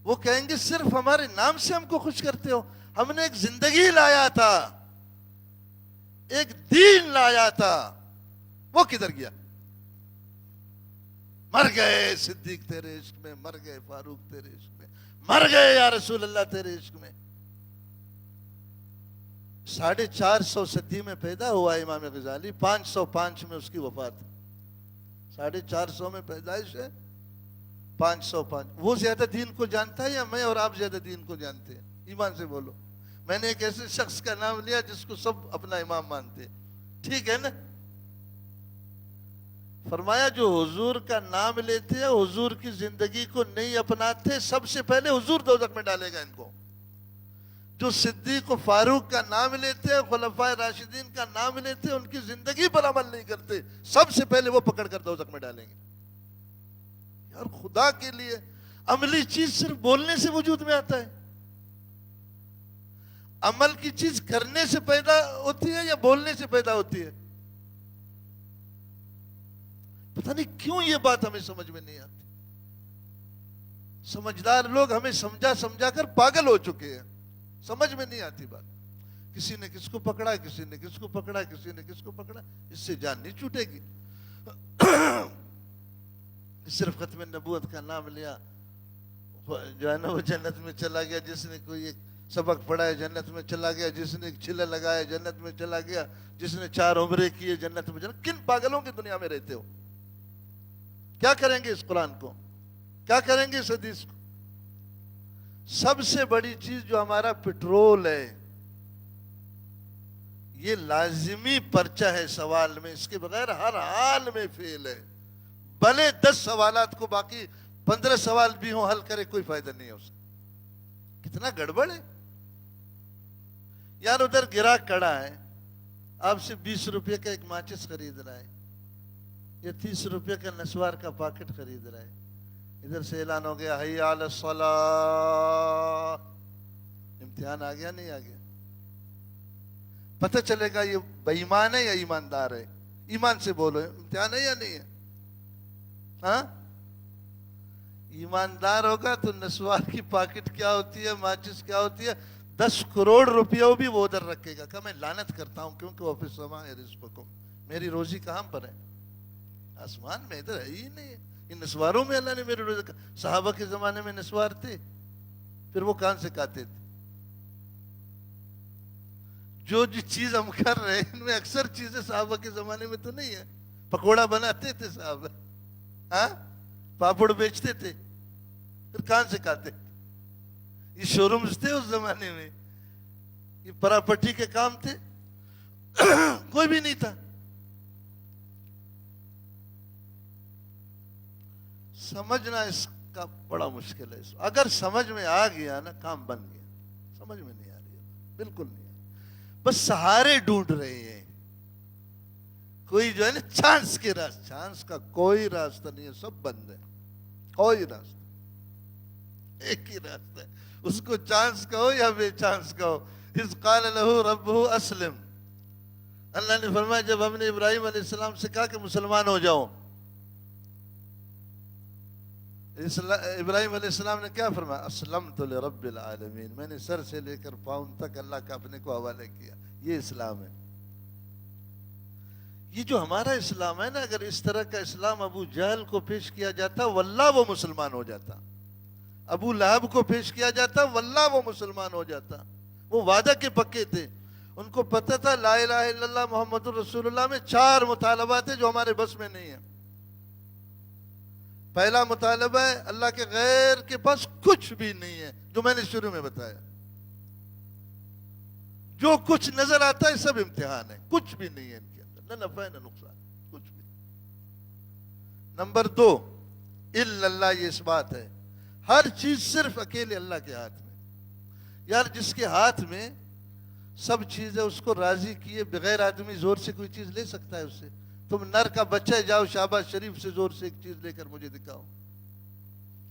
وہ کہیں گے صرف ہمارے نام سے ہم کو خوش کرتے ہو، ہم نے ایک زندگی لایا تھا، ایک دین لایا تھا، وہ کدھر گیا؟ مر گئے صدیق تیرے عشق میں، مر گئے فاروق تیرے عشق میں، مر گئے یا رسول اللہ تیرے عشق میں. 450 صدی میں پیدا ہوا امام غزالی، 505 میں اس کی وفات. 450 میں پیدائش ہے، 505. وہ زیادہ دین کو جانتا ہے یا میں اور آپ زیادہ دین کو جانتے ہیں؟ ایمان سے بولو. میں نے ایک ایسے شخص کا نام لیا جس کو سب اپنا امام مانتے، ٹھیک ہے نا؟ فرمایا جو حضور کا نام لیتے ہیں حضور کی زندگی کو نہیں اپناتے سب سے پہلے حضور دوزخ میں ڈالے گا ان کو. جو صدیق و فاروق کا نام لیتے ہیں، خلفائے راشدین کا نام لیتے ہیں، ان کی زندگی پر عمل نہیں کرتے سب سے پہلے وہ پکڑ کر دوزخ میں ڈالیں گے. یار خدا کے لیے عملی چیز صرف بولنے سے وجود میں آتا ہے؟ عمل کی چیز کرنے سے پیدا ہوتی ہے یا بولنے سے پیدا ہوتی ہے؟ پتہ نہیں کیوں یہ بات ہمیں سمجھ میں نہیں آتی. سمجھدار لوگ ہمیں سمجھا کر پاگل ہو چکے ہیں، سمجھ میں نہیں آتی بات. کسی نے کس کو پکڑا، کسی نے کس کو پکڑا، کسی نے کس کو پکڑا، اس سے جان نہیں چھوٹے گی. صرف ختم نبوت کا نام لیا جو ہے نا وہ جنت میں چلا گیا، جس نے کوئی ایک سبق پڑھا ہے جنت میں چلا گیا، جس نے ایک چھلا لگایا جنت میں چلا گیا، جس نے 4 عمرے کیے جنت میں چلا. کن پاگلوں کی دنیا میں رہتے ہو؟ کیا کریں گے اس قرآن کو؟ کیا کریں گے اس حدیث کو؟ سب سے بڑی چیز جو ہمارا پٹرول ہے، یہ لازمی پرچہ ہے سوال میں، اس کے بغیر ہر حال میں فیل ہے. بھلے 10 سوالات کو باقی 15 سوال بھی ہوں حل کرے کوئی فائدہ نہیں ہے اس کا. کتنا گڑبڑ ہے یار. ادھر گراہک کھڑا ہے، آپ سے 20 روپے کا ایک ماچس خرید رہا ہے یا 30 روپے کا نسوار کا پاکٹ خرید رہا ہے. ادھر سے اعلان ہو گیا حی علی الصلاۃ. امتحان آ گیا نہیں آ گیا؟ پتہ چلے گا یہ بے ایمان ہے یا ایماندار ہے. ایمان سے بولو، امتحان ہے یا نہیں ہے؟ ہاں ایماندار ہوگا تو نسوار کی پاکٹ کیا ہوتی ہے، ماچس کیا ہوتی ہے، 10 کروڑ روپیہ بھی وہ ادھر رکھے گا کہ میں لعنت کرتا ہوں کیونکہ وہ فی السماء رزقکم، میری روزی کہاں پر ہے؟ آسمان میں، ادھر ہے ہی نہیں ہے. ان نسواروں میں اللہ نے میرے روزی. صحابہ کے زمانے میں نسوار تھے، پھر وہ کہاں سے کھاتے تھے؟ جو چیز ہم کر رہے ہیں ان میں اکثر چیزیں صحابہ کے زمانے میں تو نہیں ہے. پکوڑا بناتے تھے صحابہ، ہاں پاپڑ بیچتے تھے، پھر کہاں سے کھاتے تھے؟ یہ شو رومز تھے اس زمانے میں، یہ پراپرٹی کے کام تھے، کوئی بھی نہیں تھا. سمجھنا اس کا بڑا مشکل ہے. اگر سمجھ میں آ گیا نا کام بن گیا. سمجھ میں نہیں آ رہی ہے، بالکل نہیں آ رہی. بس سہارے ڈھونڈ رہے ہیں. کوئی جو ہے نا چانس کے راستہ، چانس کا کوئی راستہ نہیں ہے، سب بند ہے. کوئی راستہ، ایک ہی راستہ ہے، اس کو چانس کہو یا بے چانس کہو. اذ قال له ربه اسلم. اللہ نے فرمایا جب ہم نے ابراہیم علیہ السلام سے کہا کہ مسلمان ہو جاؤ، ابراہیم علیہ السلام نے کیا فرمایا؟ اسلمت لرب العالمین. میں نے سر سے لے کر پاؤں تک اللہ کا اپنے کو حوالے کیا. یہ اسلام ہے. یہ جو ہمارا اسلام ہے نا، اگر اس طرح کا اسلام ابو جہل کو پیش کیا جاتا واللہ وہ مسلمان ہو جاتا. ابو لہب کو پیش کیا جاتا واللہ وہ مسلمان ہو جاتا. وہ وعدہ کے پکے تھے، ان کو پتہ تھا لا الہ الا اللہ محمد الرسول اللہ میں 4 مطالبات ہیں جو ہمارے بس میں نہیں ہیں. پہلا مطالبہ ہے اللہ کے غیر کے پاس کچھ بھی نہیں ہے، جو میں نے شروع میں بتایا. جو کچھ نظر آتا ہے سب امتحان ہے، کچھ بھی نہیں ہے ان کے اندر، نہ نفع نہ نقصان، کچھ بھی. نمبر 2 الا اللہ، یہ اس بات ہے ہر چیز صرف اکیلے اللہ کے ہاتھ میں. یار جس کے ہاتھ میں سب چیز ہے اس کو راضی کیے بغیر آدمی زور سے کوئی چیز لے سکتا ہے اس سے؟ تم نر کا بچہ جاؤ شہباز شریف سے زور سے ایک چیز لے کر مجھے دکھاؤ،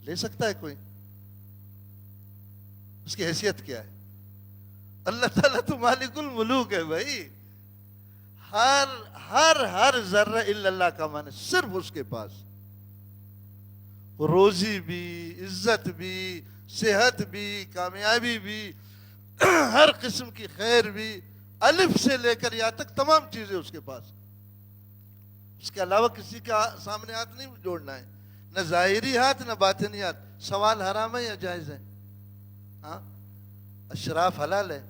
لے سکتا ہے کوئی؟ اس کی حیثیت کیا ہے؟ اللہ تعالیٰ تو مالک الملوک ہے بھائی. ہر ذرہ الا اللہ کا معنی صرف اس کے پاس. روزی بھی، عزت بھی، صحت بھی، کامیابی بھی، ہر قسم کی خیر بھی، الف سے لے کر یا تک تمام چیزیں اس کے پاس. اس کے علاوہ کسی کا سامنے ہاتھ نہیں جوڑنا ہے، نہ ظاہری ہاتھ نہ باطنی ہاتھ. سوال حرام ہے یا جائز ہے؟ ہاں، اشراف حلال ہے،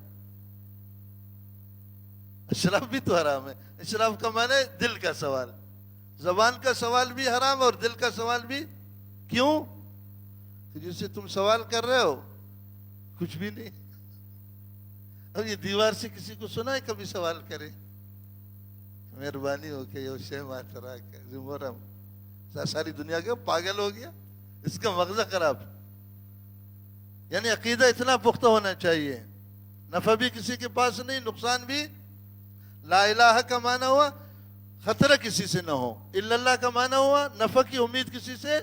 اشراف بھی تو حرام ہے. اشراف کا معنی ہے دل کا سوال. زبان کا سوال بھی حرام ہے اور دل کا سوال بھی. کیوں؟ کہ جس سے تم سوال کر رہے ہو کچھ بھی نہیں. اب یہ دیوار سے کسی کو سنا ہے کبھی سوال کرے؟ مہربانی ہو کے یہ شے ماترا کے زمورم ساری دنیا کے پاگل ہو گیا، اس کا مغزہ خراب. یعنی عقیدہ اتنا پختہ ہونا چاہیے، نفع بھی کسی کے پاس نہیں، نقصان بھی. لا الہ کا معنی ہوا خطرہ کسی سے نہ ہو، الا اللہ کا معنی ہوا نفع کی امید کسی سے.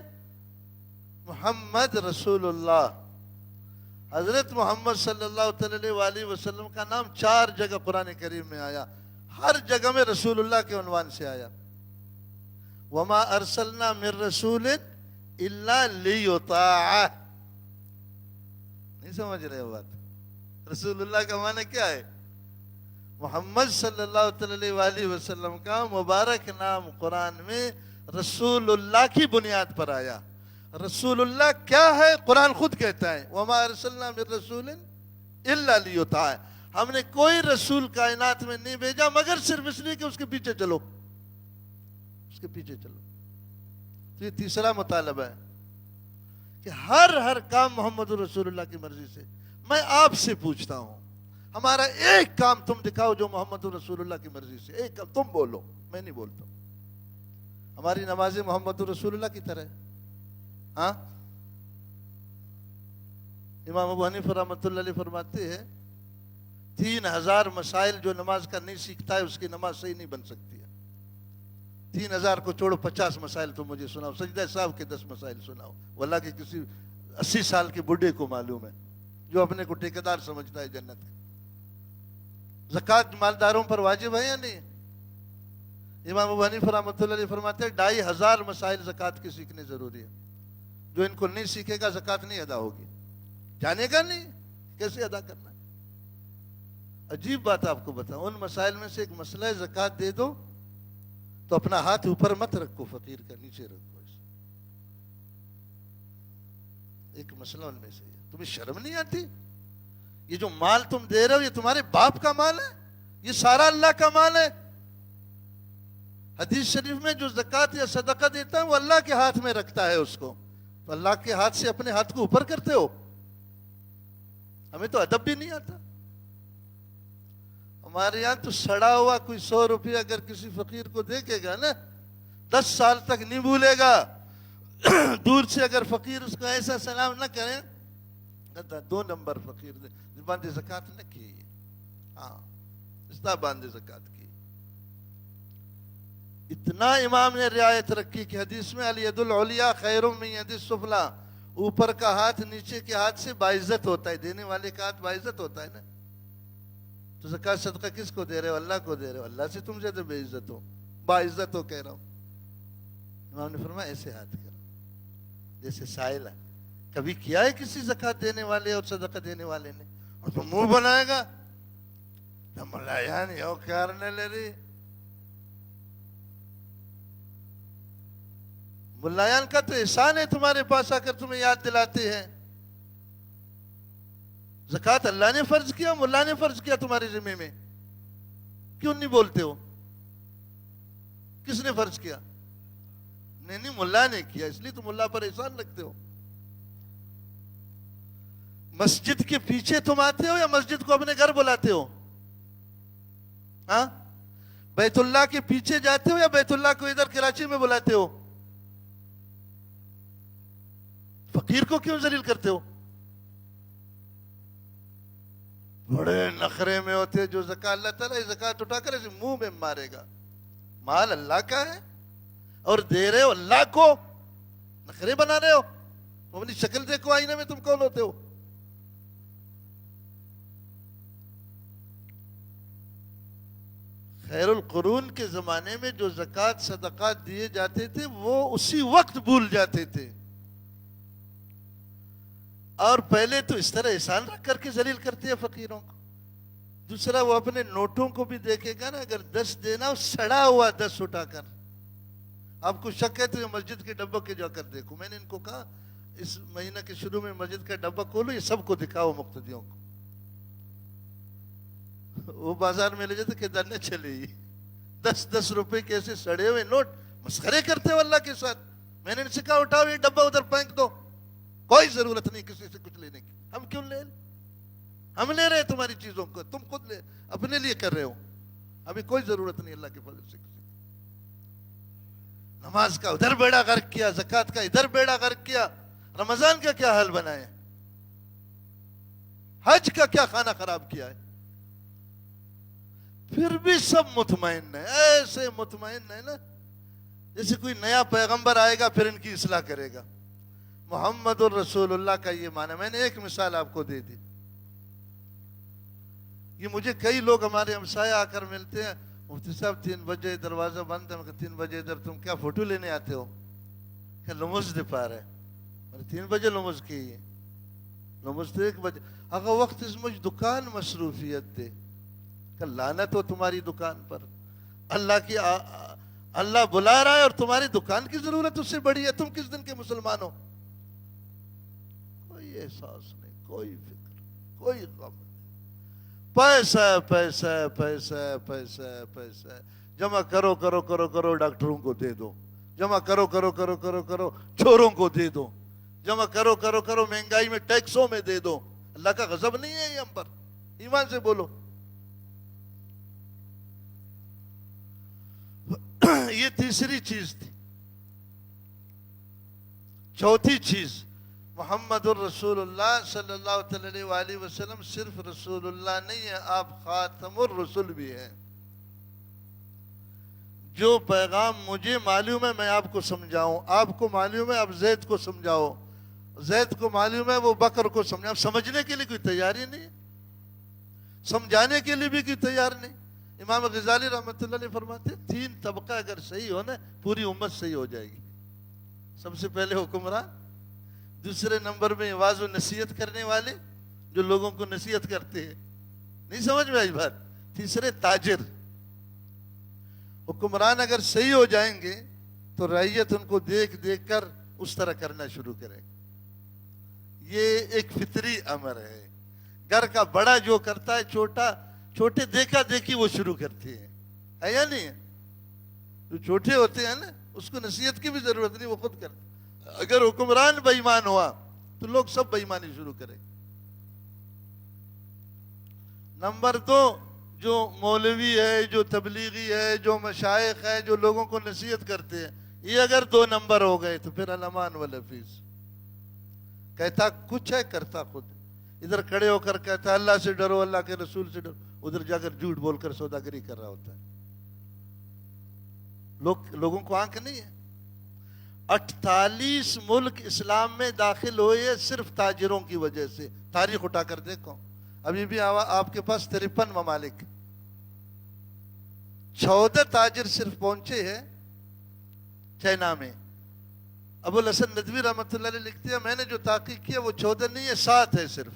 محمد رسول اللہ، حضرت محمد صلی اللہ علیہ وآلہ وسلم کا نام 4 جگہ قرآن کریم میں آیا، ہر جگہ میں رسول اللہ کے عنوان سے آیا. وما ارسلنا من رسول الا لیطاع. نہیں سمجھ رہے ہو بات؟ رسول اللہ کا معنی کیا ہے؟ محمد صلی اللہ علیہ وآلہ وسلم کا مبارک نام قرآن میں رسول اللہ کی بنیاد پر آیا. رسول اللہ کیا ہے؟ قرآن خود کہتا ہے وما ارسلنا من رسول الا لیطاع. ہم نے کوئی رسول کائنات میں نہیں بھیجا مگر صرف اس لیے کہ اس کے پیچھے چلو، اس کے پیچھے چلو. تو یہ تیسرا مطالبہ ہے کہ ہر کام محمد رسول اللہ کی مرضی سے. میں آپ سے پوچھتا ہوں، ہمارا ایک کام تم دکھاؤ جو محمد رسول اللہ کی مرضی سے. ایک کام تم بولو، میں نہیں بولتا. ہماری نمازیں محمد رسول اللہ کی طرح. ہاں، امام ابو حنیفہ رحمۃ اللہ علیہ فرماتے ہیں 3000 مسائل جو نماز کا نہیں سیکھتا ہے اس کی نماز صحیح نہیں بن سکتی ہے. 3000 کو چھوڑو، 50 مسائل تو مجھے سناؤ. سجدہ صاحب کے 10 مسائل سناؤ. واللہ کہ کسی 80 سال کے بڈھے کو معلوم ہے جو اپنے کو ٹھیکیدار سمجھتا ہے جنت کا. زکوٰۃ مالداروں پر واجب ہے یا نہیں؟ امام ابو حنیفہ رحمۃ اللہ علیہ فرماتے ہیں 2500 مسائل زکوٰۃ کے سیکھنے ضروری ہے. جو ان کو نہیں سیکھے گا زکوٰۃ نہیں ادا ہوگی. جانے گا نہیں کیسے ادا کرنا ہے. عجیب بات آپ کو بتاؤں، ان مسائل میں سے ایک مسئلہ ہے زکوٰۃ دے دو تو اپنا ہاتھ اوپر مت رکھو، فقیر کا نیچے رکھو. ایک مسئلہ ان میں سے ہے. تمہیں شرم نہیں آتی؟ یہ جو مال تم دے رہے ہو یہ تمہارے باپ کا مال ہے، یہ سارا اللہ کا مال ہے. حدیث شریف میں جو زکوٰۃ یا صدقہ دیتا ہے وہ اللہ کے ہاتھ میں رکھتا ہے اس کو. تو اللہ کے ہاتھ سے اپنے ہاتھ کو اوپر کرتے ہو. ہمیں تو ادب بھی نہیں آتا. ہمارے یہاں تو سڑا ہوا کوئی 100 روپیہ اگر کسی فقیر کو دیکھے گا نا 10 سال تک نہیں بھولے گا. دور سے اگر فقیر اس کو ایسا سلام نہ کرے 2 نمبر فقیر باندھے زکوٰۃ نہ کی. ہاں، اس طرح باندھے زکوٰۃ کی. اتنا امام نے رعایت رکھی کہ حدیث میں الید العلیٰ خیر من ید السفلیٰ، اوپر کا ہاتھ نیچے کے ہاتھ سے باعزت ہوتا ہے. دینے والے کا ہاتھ باعزت ہوتا ہے نا. تو زکوٰۃ صدقہ کس کو دے رہے ہو؟ اللہ کو دے رہے ہو. اللہ سے تم زیادہ بے عزت ہو، باعزت ہو کہہ رہا ہوں. امام نے فرمایا ایسے ہاتھ کرو جیسے سائل ہے. کبھی کیا ہے کسی زکوٰۃ دینے والے اور صدقہ دینے والے نے؟ اور تو منہ بنائے گا ملایان یو کارنے لے رہی. ملایان کا تو احسان ہے تمہارے پاس آ کر تمہیں یاد دلاتے ہیں. زکوٰۃ اللہ نے فرض کیا، ملا نے فرض کیا تمہارے ذمہ میں. کیوں نہیں بولتے ہو؟ کس نے فرض کیا؟ نہیں ملا نے کیا، اس لیے تم ملا پر احسان رکھتے ہو. مسجد کے پیچھے تم آتے ہو یا مسجد کو اپنے گھر بلاتے ہو؟ ہاں، بیت اللہ کے پیچھے جاتے ہو یا بیت اللہ کو ادھر کراچی میں بلاتے ہو؟ فقیر کو کیوں ذلیل کرتے ہو؟ بڑے نخرے میں ہوتے جو زکات اللہ تعالیٰ زکات اٹھا کر اسے منہ میں مارے گا. مال اللہ کا ہے اور دے رہے ہو اللہ کو، نخرے بنا رہے ہو. اپنی شکل دیکھو آئینے میں، تم کون ہوتے ہو؟ خیر القرون کے زمانے میں جو زکات صدقات دیے جاتے تھے وہ اسی وقت بھول جاتے تھے. اور پہلے تو اس طرح احسان رکھ کر کے ذلیل کرتے ہیں فقیروں کو. دوسرا وہ اپنے نوٹوں کو بھی دیکھے گا نا، اگر 10 دینا سڑا ہوا 10 اٹھا کر، آپ کو شک ہے تو یہ مسجد کے ڈبہ کے جا کر دیکھو. میں نے ان کو کہا اس مہینہ کے شروع میں مسجد کا ڈبہ کھولو، یہ سب کو دکھاؤ مقتدیوں کو. وہ بازار میں لے جاتے کہ دن چلے ہی 10 روپے کے ایسے سڑے ہوئے نوٹ مسخرے کرتے ہو اللہ کے ساتھ. میں نے ان سے کہا اٹھاؤ یہ ڈبہ ادھر پھینک دو، کوئی ضرورت نہیں کسی سے کچھ لینے کی. ہم کیوں لیں؟ ہم لے رہے ہیں تمہاری چیزوں کو، تم خود لے اپنے لیے کر رہے ہو. ابھی کوئی ضرورت نہیں اللہ کے فضل سے کسی. نماز کا ادھر بیڑا غرق کیا، زکات کا ادھر بیڑا غرق کیا. رمضان کا کیا حال بنایا، حج کا کیا خانہ خراب کیا ہے. پھر بھی سب مطمئن ہیں، ایسے مطمئن ہیں نا جیسے کوئی نیا پیغمبر آئے گا پھر ان کی اصلاح کرے گا. محمد الرسول اللہ کا یہ معنی. میں نے ایک مثال آپ کو دے دی. یہ مجھے کئی لوگ ہمارے ہمسائے آ کر ملتے ہیں، مفتی صاحب 3 بجے دروازہ بند ہے. میں کہا 3 بجے ادھر تم کیا فوٹو لینے آتے ہو؟ کہ لمز دے پا رہے. 3 بجے لمز کی ہے، لمز تو 1 بجے. اگر وقت اس مجھ دکان مصروفیت دے کہ لعنت ہو تمہاری دکان پر. اللہ بلا رہا ہے اور تمہاری دکان کی ضرورت اس سے بڑی ہے. تم کس دن کے مسلمان ہو؟ کوئی احساس نہیں، کوئی فکر، کوئی غم نہیں. پیسہ پیسہ پیسہ پیسہ پیسہ جمع کرو کرو کرو کرو، ڈاکٹروں کو دے دو. جمع کرو کرو کرو کرو کرو، چوروں کو دے دو. جمع کرو کرو کرو، مہنگائی میں ٹیکسوں میں دے دو. اللہ کا غضب نہیں ہے یہ ہم پر؟ ایمان سے بولو. یہ تیسری چیز تھی. چوتھی چیز، محمد الرسول اللہ صلی اللہ علیہ وآلہ وسلم صرف رسول اللہ نہیں ہے، آپ خاتم الرسل بھی ہیں. جو پیغام مجھے معلوم ہے میں آپ کو سمجھاؤں، آپ کو معلوم ہے آپ زید کو سمجھاؤ، زید کو معلوم ہے وہ بکر کو سمجھاؤ. سمجھنے کے لیے کوئی تیاری نہیں، سمجھانے کے لیے بھی کوئی تیار نہیں. امام غزالی رحمۃ اللہ علیہ فرماتے 3 طبقہ اگر صحیح ہو نا پوری امت صحیح ہو جائے گی. سب سے پہلے حکمران، دوسرے نمبر میں واعظ و نصیحت کرنے والے جو لوگوں کو نصیحت کرتے ہیں. نہیں سمجھ میں آئی بات؟ تیسرے تاجر. حکمران اگر صحیح ہو جائیں گے تو رعیت ان کو دیکھ دیکھ کر اس طرح کرنا شروع کرے. یہ ایک فطری امر ہے. گھر کا بڑا جو کرتا ہے چھوٹے دیکھا دیکھی وہ شروع کرتے ہیں، ہے یا نہیں؟ جو چھوٹے ہوتے ہیں نا اس کو نصیحت کی بھی ضرورت نہیں، وہ خود کرتے. اگر حکمران بے ایمان ہوا تو لوگ سب بے ایمانی شروع کریں. نمبر 2، جو مولوی ہے، جو تبلیغی ہے، جو مشائخ ہے، جو لوگوں کو نصیحت کرتے ہیں، یہ اگر 2 نمبر ہو گئے تو پھر الامان والحفیظ. کہتا کچھ ہے کرتا خود. ادھر کھڑے ہو کر کہتا اللہ سے ڈرو، اللہ کے رسول سے ڈرو، ادھر جا کر جھوٹ بول کر سوداگری کر رہا ہوتا ہے. لوگوں کو آنکھ نہیں ہے. 48 ملک اسلام میں داخل ہوئے صرف تاجروں کی وجہ سے. تاریخ اٹھا کر دیکھو، ابھی بھی آپ کے پاس 53 ممالک، 14 تاجر صرف پہنچے ہیں چائنا میں. ابو الحسن ندوی رحمۃ اللہ علیہ لکھتے ہیں میں نے جو تحقیق کیا وہ 14 نہیں ہے، 7 ہے صرف.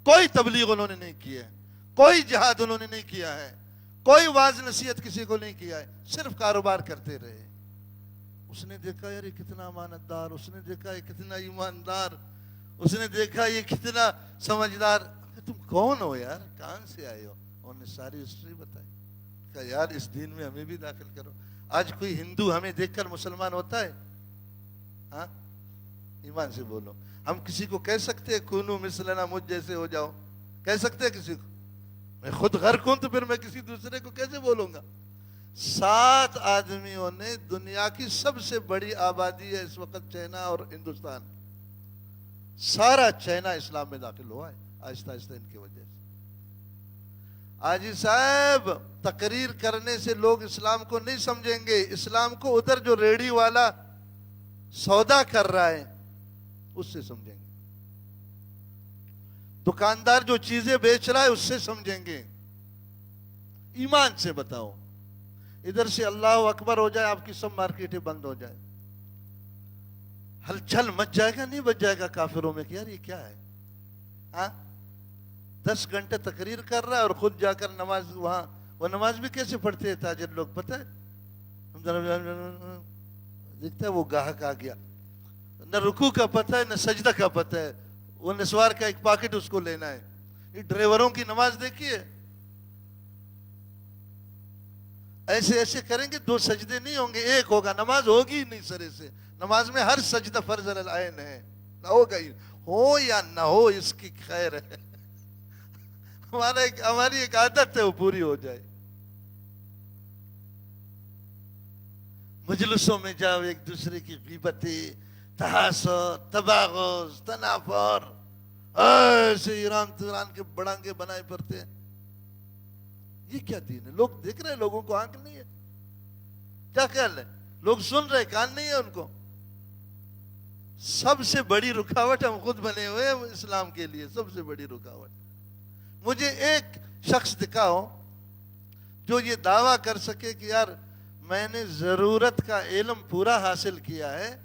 کوئی تبلیغ انہوں نے نہیں کیا ہے، کوئی جہاد انہوں نے نہیں کیا ہے، کوئی واعظ نصیحت کسی کو نہیں کیا ہے، صرف کاروبار کرتے رہے. اس نے دیکھا یار یہ کتنا امانت دار، اس نے دیکھا یہ کتنا ایماندار، اس نے دیکھا یہ کتنا سمجھدار. تم کون ہو یار، کہاں سے آئے ہو؟ انہوں نے ساری ہسٹری بتائی. کہا یار اس دین میں ہمیں بھی داخل کرو. آج کوئی ہندو ہمیں دیکھ کر مسلمان ہوتا ہے؟ ہاں ایمان سے بولو. ہم کسی کو کہہ سکتے ہیں کونو مثلنا، مجھ جیسے ہو جاؤ؟ کہہ سکتے ہیں کسی کو؟ میں خود غرق ہوں تو پھر میں کسی دوسرے کو کیسے بولوں گا؟ 7 آدمیوں نے دنیا کی سب سے بڑی آبادی ہے اس وقت چائنا اور ہندوستان. سارا چائنا اسلام میں داخل ہوا ہے آہستہ آہستہ ان کی وجہ سے. حاجی صاحب تقریر کرنے سے لوگ اسلام کو نہیں سمجھیں گے. اسلام کو ادھر جو ریڑھی والا سودا کر رہا ہے اس سے سمجھیں گے. دکاندار جو چیزیں بیچ رہا ہے اس سے سمجھیں گے. ایمان سے بتاؤ. ادھر سے اللہ اکبر ہو جائے آپ کی سب مارکیٹیں بند ہو جائے, ہلچل مچ جائے گا نہیں بچ جائے گا کافروں میں کہ یار یہ کیا ہے؟ ہاں 10 گھنٹے تقریر کر رہا ہے اور خود جا کر نماز وہاں. وہ نماز بھی کیسے پڑھتے ہیں تاجر لوگ پتہ ہے؟ دیکھتا ہے وہ گاہک آ گیا, نہ رکوع کا پتہ ہے نہ سجدہ کا پتہ ہے, وہ نسوار کا ایک پاکٹ اس کو لینا ہے. یہ ڈرائیوروں کی نماز دیکھیے, ایسے ایسے کریں گے 2 سجدے نہیں ہوں گے, ایک ہوگا. نماز ہوگی ہی نہیں سرے سے. نماز میں ہر سجدہ فرض العین ہے, نہ ہوگا ہی, ہو یا نہ ہو اس کی خیر ہے. ہماری ایک عادت ہے وہ پوری ہو جائے. مجلسوں میں جاؤ ایک دوسرے کی غیبتیں, تحاسد, تباغض, تنافر, ایسے ایران کے بڑانگے بنائے پڑتے ہیں. یہ کیا دین ہے؟ لوگ دیکھ رہے ہیں, لوگوں کو آنکھ نہیں ہے. کیا خیال ہے؟ لوگ سن رہے, کان نہیں ہے ان کو. سب سے بڑی رکاوٹ ہم خود بنے ہوئے ہیں اسلام کے لیے, سب سے بڑی رکاوٹ. مجھے ایک شخص دکھاؤ جو یہ دعویٰ کر سکے کہ یار میں نے ضرورت کا علم پورا حاصل کیا ہے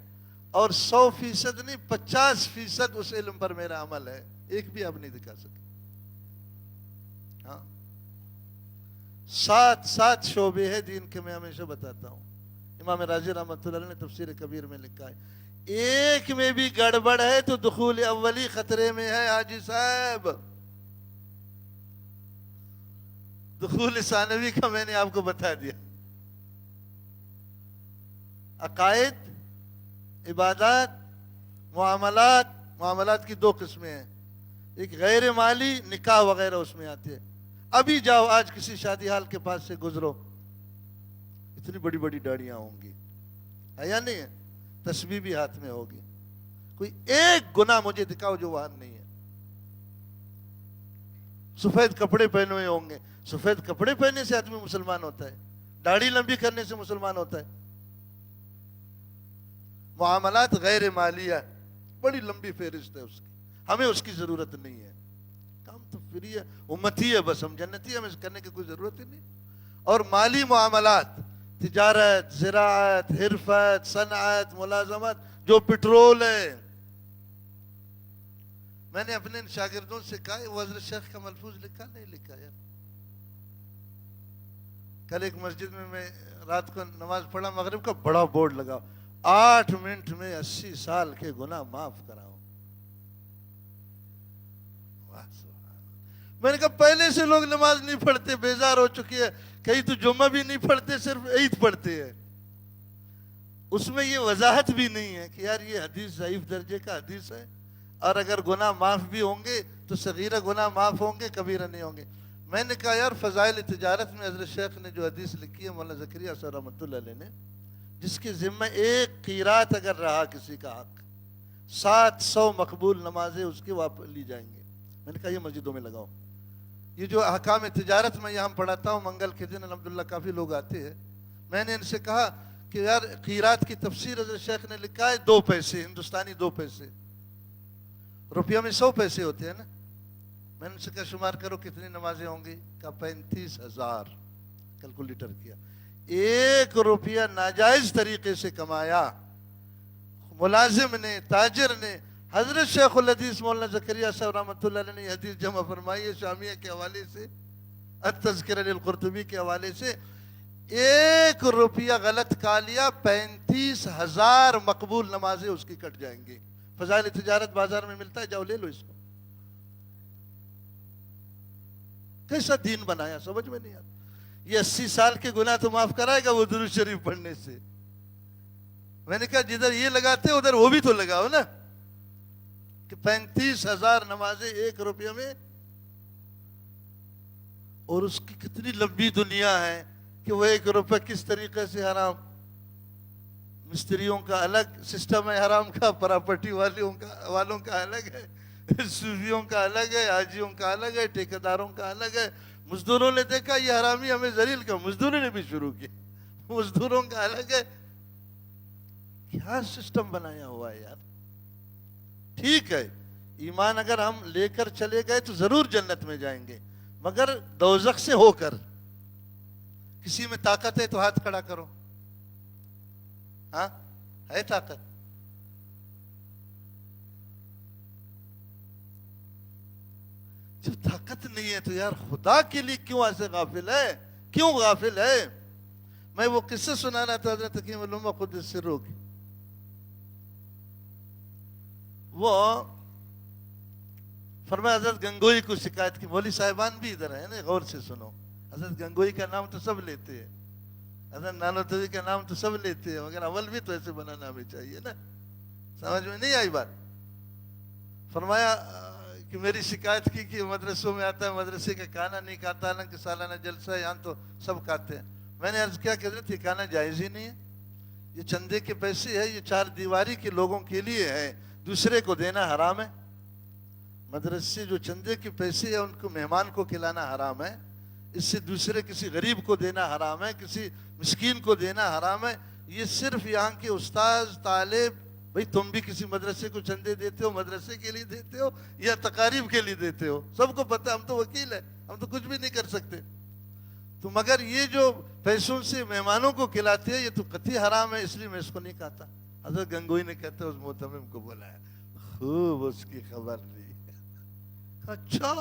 اور 100% نہیں 50% اس علم پر میرا عمل ہے. ایک بھی آپ نہیں دکھا سکے. ہاں 7 شعبے ہیں دین کے, میں ہمیشہ بتاتا ہوں. امام راضی رحمۃ اللہ علیہ نے تفسیر کبیر میں لکھا ہے, ایک میں بھی گڑبڑ ہے تو دخول اولی خطرے میں ہے. حاجی صاحب دخول ثانوی کا میں نے آپ کو بتا دیا. عقائد, عبادات, معاملات کی 2 قسمیں ہیں. ایک غیر مالی, نکاح وغیرہ اس میں آتے ہیں. ابھی جاؤ آج کسی شادی حال کے پاس سے گزرو, اتنی بڑی بڑی داڑیاں ہوں گی, ہے یا نہیں ہے؟ تسبیح بھی ہاتھ میں ہوگی. کوئی ایک گناہ مجھے دکھاؤ جو وہاں نہیں ہے. سفید کپڑے پہنے ہوئے ہوں گے. سفید کپڑے پہننے سے آدمی مسلمان ہوتا ہے؟ داڑھی لمبی کرنے سے مسلمان ہوتا ہے؟ معاملات غیر مالیہ بڑی لمبی فہرست ہے اس کی, ہمیں اس کی ضرورت نہیں ہے. کام تو فری ہے, امتی ہے, بس ہم جنتی ہے, ہمیں کرنے کی کوئی ضرورت ہی نہیں. اور مالی معاملات, تجارت, زراعت, حرفت, صنعت, ملازمت, جو پٹرول ہے. میں نے اپنے شاگردوں سے کہا وہ حضرت شیخ کا ملفوظ لکھا نہیں لکھا یار. کل ایک مسجد میں رات کو نماز پڑھا مغرب کا, بڑا بورڈ لگا 8 منٹ میں 80 سال کے گناہ معاف کراؤ. میں نے کہا پہلے سے لوگ نماز نہیں پڑھتے, بیزار ہو چکی ہے, کہیں تو جمعہ بھی نہیں پڑھتے, صرف عید پڑھتے ہیں. اس میں یہ وضاحت بھی نہیں ہے کہ یار یہ حدیث ضعیف درجے کا حدیث ہے, اور اگر گناہ معاف بھی ہوں گے تو صغیرہ گناہ معاف ہوں گے, کبیرہ نہیں ہوں گے. میں نے کہا یار فضائل تجارت میں حضرت شیخ نے جو حدیث لکھی ہے مولانا زکریا صاحب رحمۃ اللہ علیہ نے, جس کے ذمہ ایک قیرات اگر رہا کسی کا حق, 700 مقبول نمازیں اس کی واپس لی جائیں گے. میں نے کہا یہ مسجدوں میں لگاؤ. یہ جو احکام تجارت میں یہاں پڑھاتا ہوں منگل کے دن الحمدللہ کافی لوگ آتے ہیں. میں نے ان سے کہا کہ یار قیرات کی تفسیر حضرت شیخ نے لکھا ہے 2 پیسے, ہندوستانی 2 پیسے. روپیہ میں 100 پیسے ہوتے ہیں نا. میں نے ان سے کہا شمار کرو کتنی نمازیں ہوں گی. کہا 35,000. کیلکولیٹر کیا, 1 روپیہ ناجائز طریقے سے کمایا ملازم نے, تاجر نے. حضرت شیخ الحدیث مولانا زکریا صاحب رحمۃ اللہ علیہ نے یہ حدیث جمع فرمائی ہے شامیہ کے حوالے سے, التذکرہ للقرطبی کے حوالے سے. 1 روپیہ غلط کھا لیا 35,000 مقبول نمازیں اس کی کٹ جائیں گی. فضائل تجارت بازار میں ملتا ہے, جاؤ لے لو اس کو. کیسا دین بنایا سمجھ میں نہیں آتا. یہ 80 سال کے گناہ تو معاف کرائے گا وہ درود شریف پڑھنے سے. میں نے کہا جدھر یہ لگاتے ادھر وہ بھی تو لگاؤ نا, کہ 35,000 نمازیں 1 روپیہ میں. اور اس کی کتنی لمبی دنیا ہے کہ وہ 1 روپیہ کس طریقے سے حرام. مستریوں کا الگ سسٹم ہے حرام کا، پراپرٹی والوں کا الگ ہے، صوفیوں کا الگ ہے، حاجیوں کا الگ ہے، ٹھیکیداروں کا الگ ہے۔ مزدوروں نے دیکھا یہ حرامی ہمیں ذلیل کا، مزدوروں نے بھی شروع کی، مزدوروں کا الگ ہے۔ کیا سسٹم بنایا ہوا ہے یار۔ ٹھیک ہے، ایمان اگر ہم لے کر چلے گئے تو ضرور جنت میں جائیں گے، مگر دوزخ سے ہو کر۔ کسی میں طاقت ہے تو ہاتھ کھڑا کرو، ہاں ہے طاقت؟ جب طاقت نہیں ہے تو یار خدا کے لیے کیوں ایسے غافل ہے؟ کیوں غافل ہے؟ میں وہ قصہ سنا رہا تھا حضرت حکیم علامہ قدس سرہ کی۔ وہ فرمایا حضرت گنگوئی کو شکایت کی، مولوی صاحبان بھی ادھر ہیں نا، غور سے سنو۔ حضرت گنگوئی کا نام تو سب لیتے ہیں، حضرت نانوتوی کا نام تو سب لیتے ہیں، مگر عمل بھی تو ایسے بنانا ہمیں چاہیے نا۔ سمجھ میں نہیں آئی بات؟ فرمایا کہ میری شکایت کی کہ مدرسوں میں آتا ہے، مدرسے کا کھانا نہیں کھاتا، حالانکہ سالانہ جلسہ ہے، یہاں تو سب کھاتے ہیں۔ میں نے عرض کیا کہ حضرت یہ کھانا جائز ہی نہیں ہے، یہ چندے کے پیسے ہے، یہ چار دیواری کے لوگوں کے لیے ہے، دوسرے کو دینا حرام ہے۔ مدرسے جو چندے کے پیسے ہیں ان کو مہمان کو کھلانا حرام ہے، اس سے دوسرے کسی غریب کو دینا حرام ہے، کسی مسکین کو دینا حرام ہے۔ یہ صرف یہاں کے استاذ طالب، بھئی تم بھی کسی مدرسے کو چندے دیتے ہو، مدرسے کے لیے دیتے ہو یا تقاریب کے لیے دیتے ہو، سب کو پتہ، ہم تو وکیل ہیں، ہم تو کچھ بھی نہیں کر سکتے۔ تو مگر یہ جو پیسوں سے مہمانوں کو کھلاتے ہیں یہ تو قطعی حرام ہے، اس لیے میں اس کو نہیں کھاتا۔ حضرت گنگوئی نے کہتے اس محتمم کو بولا ہے، خوب اس کی خبر لی۔ اچھا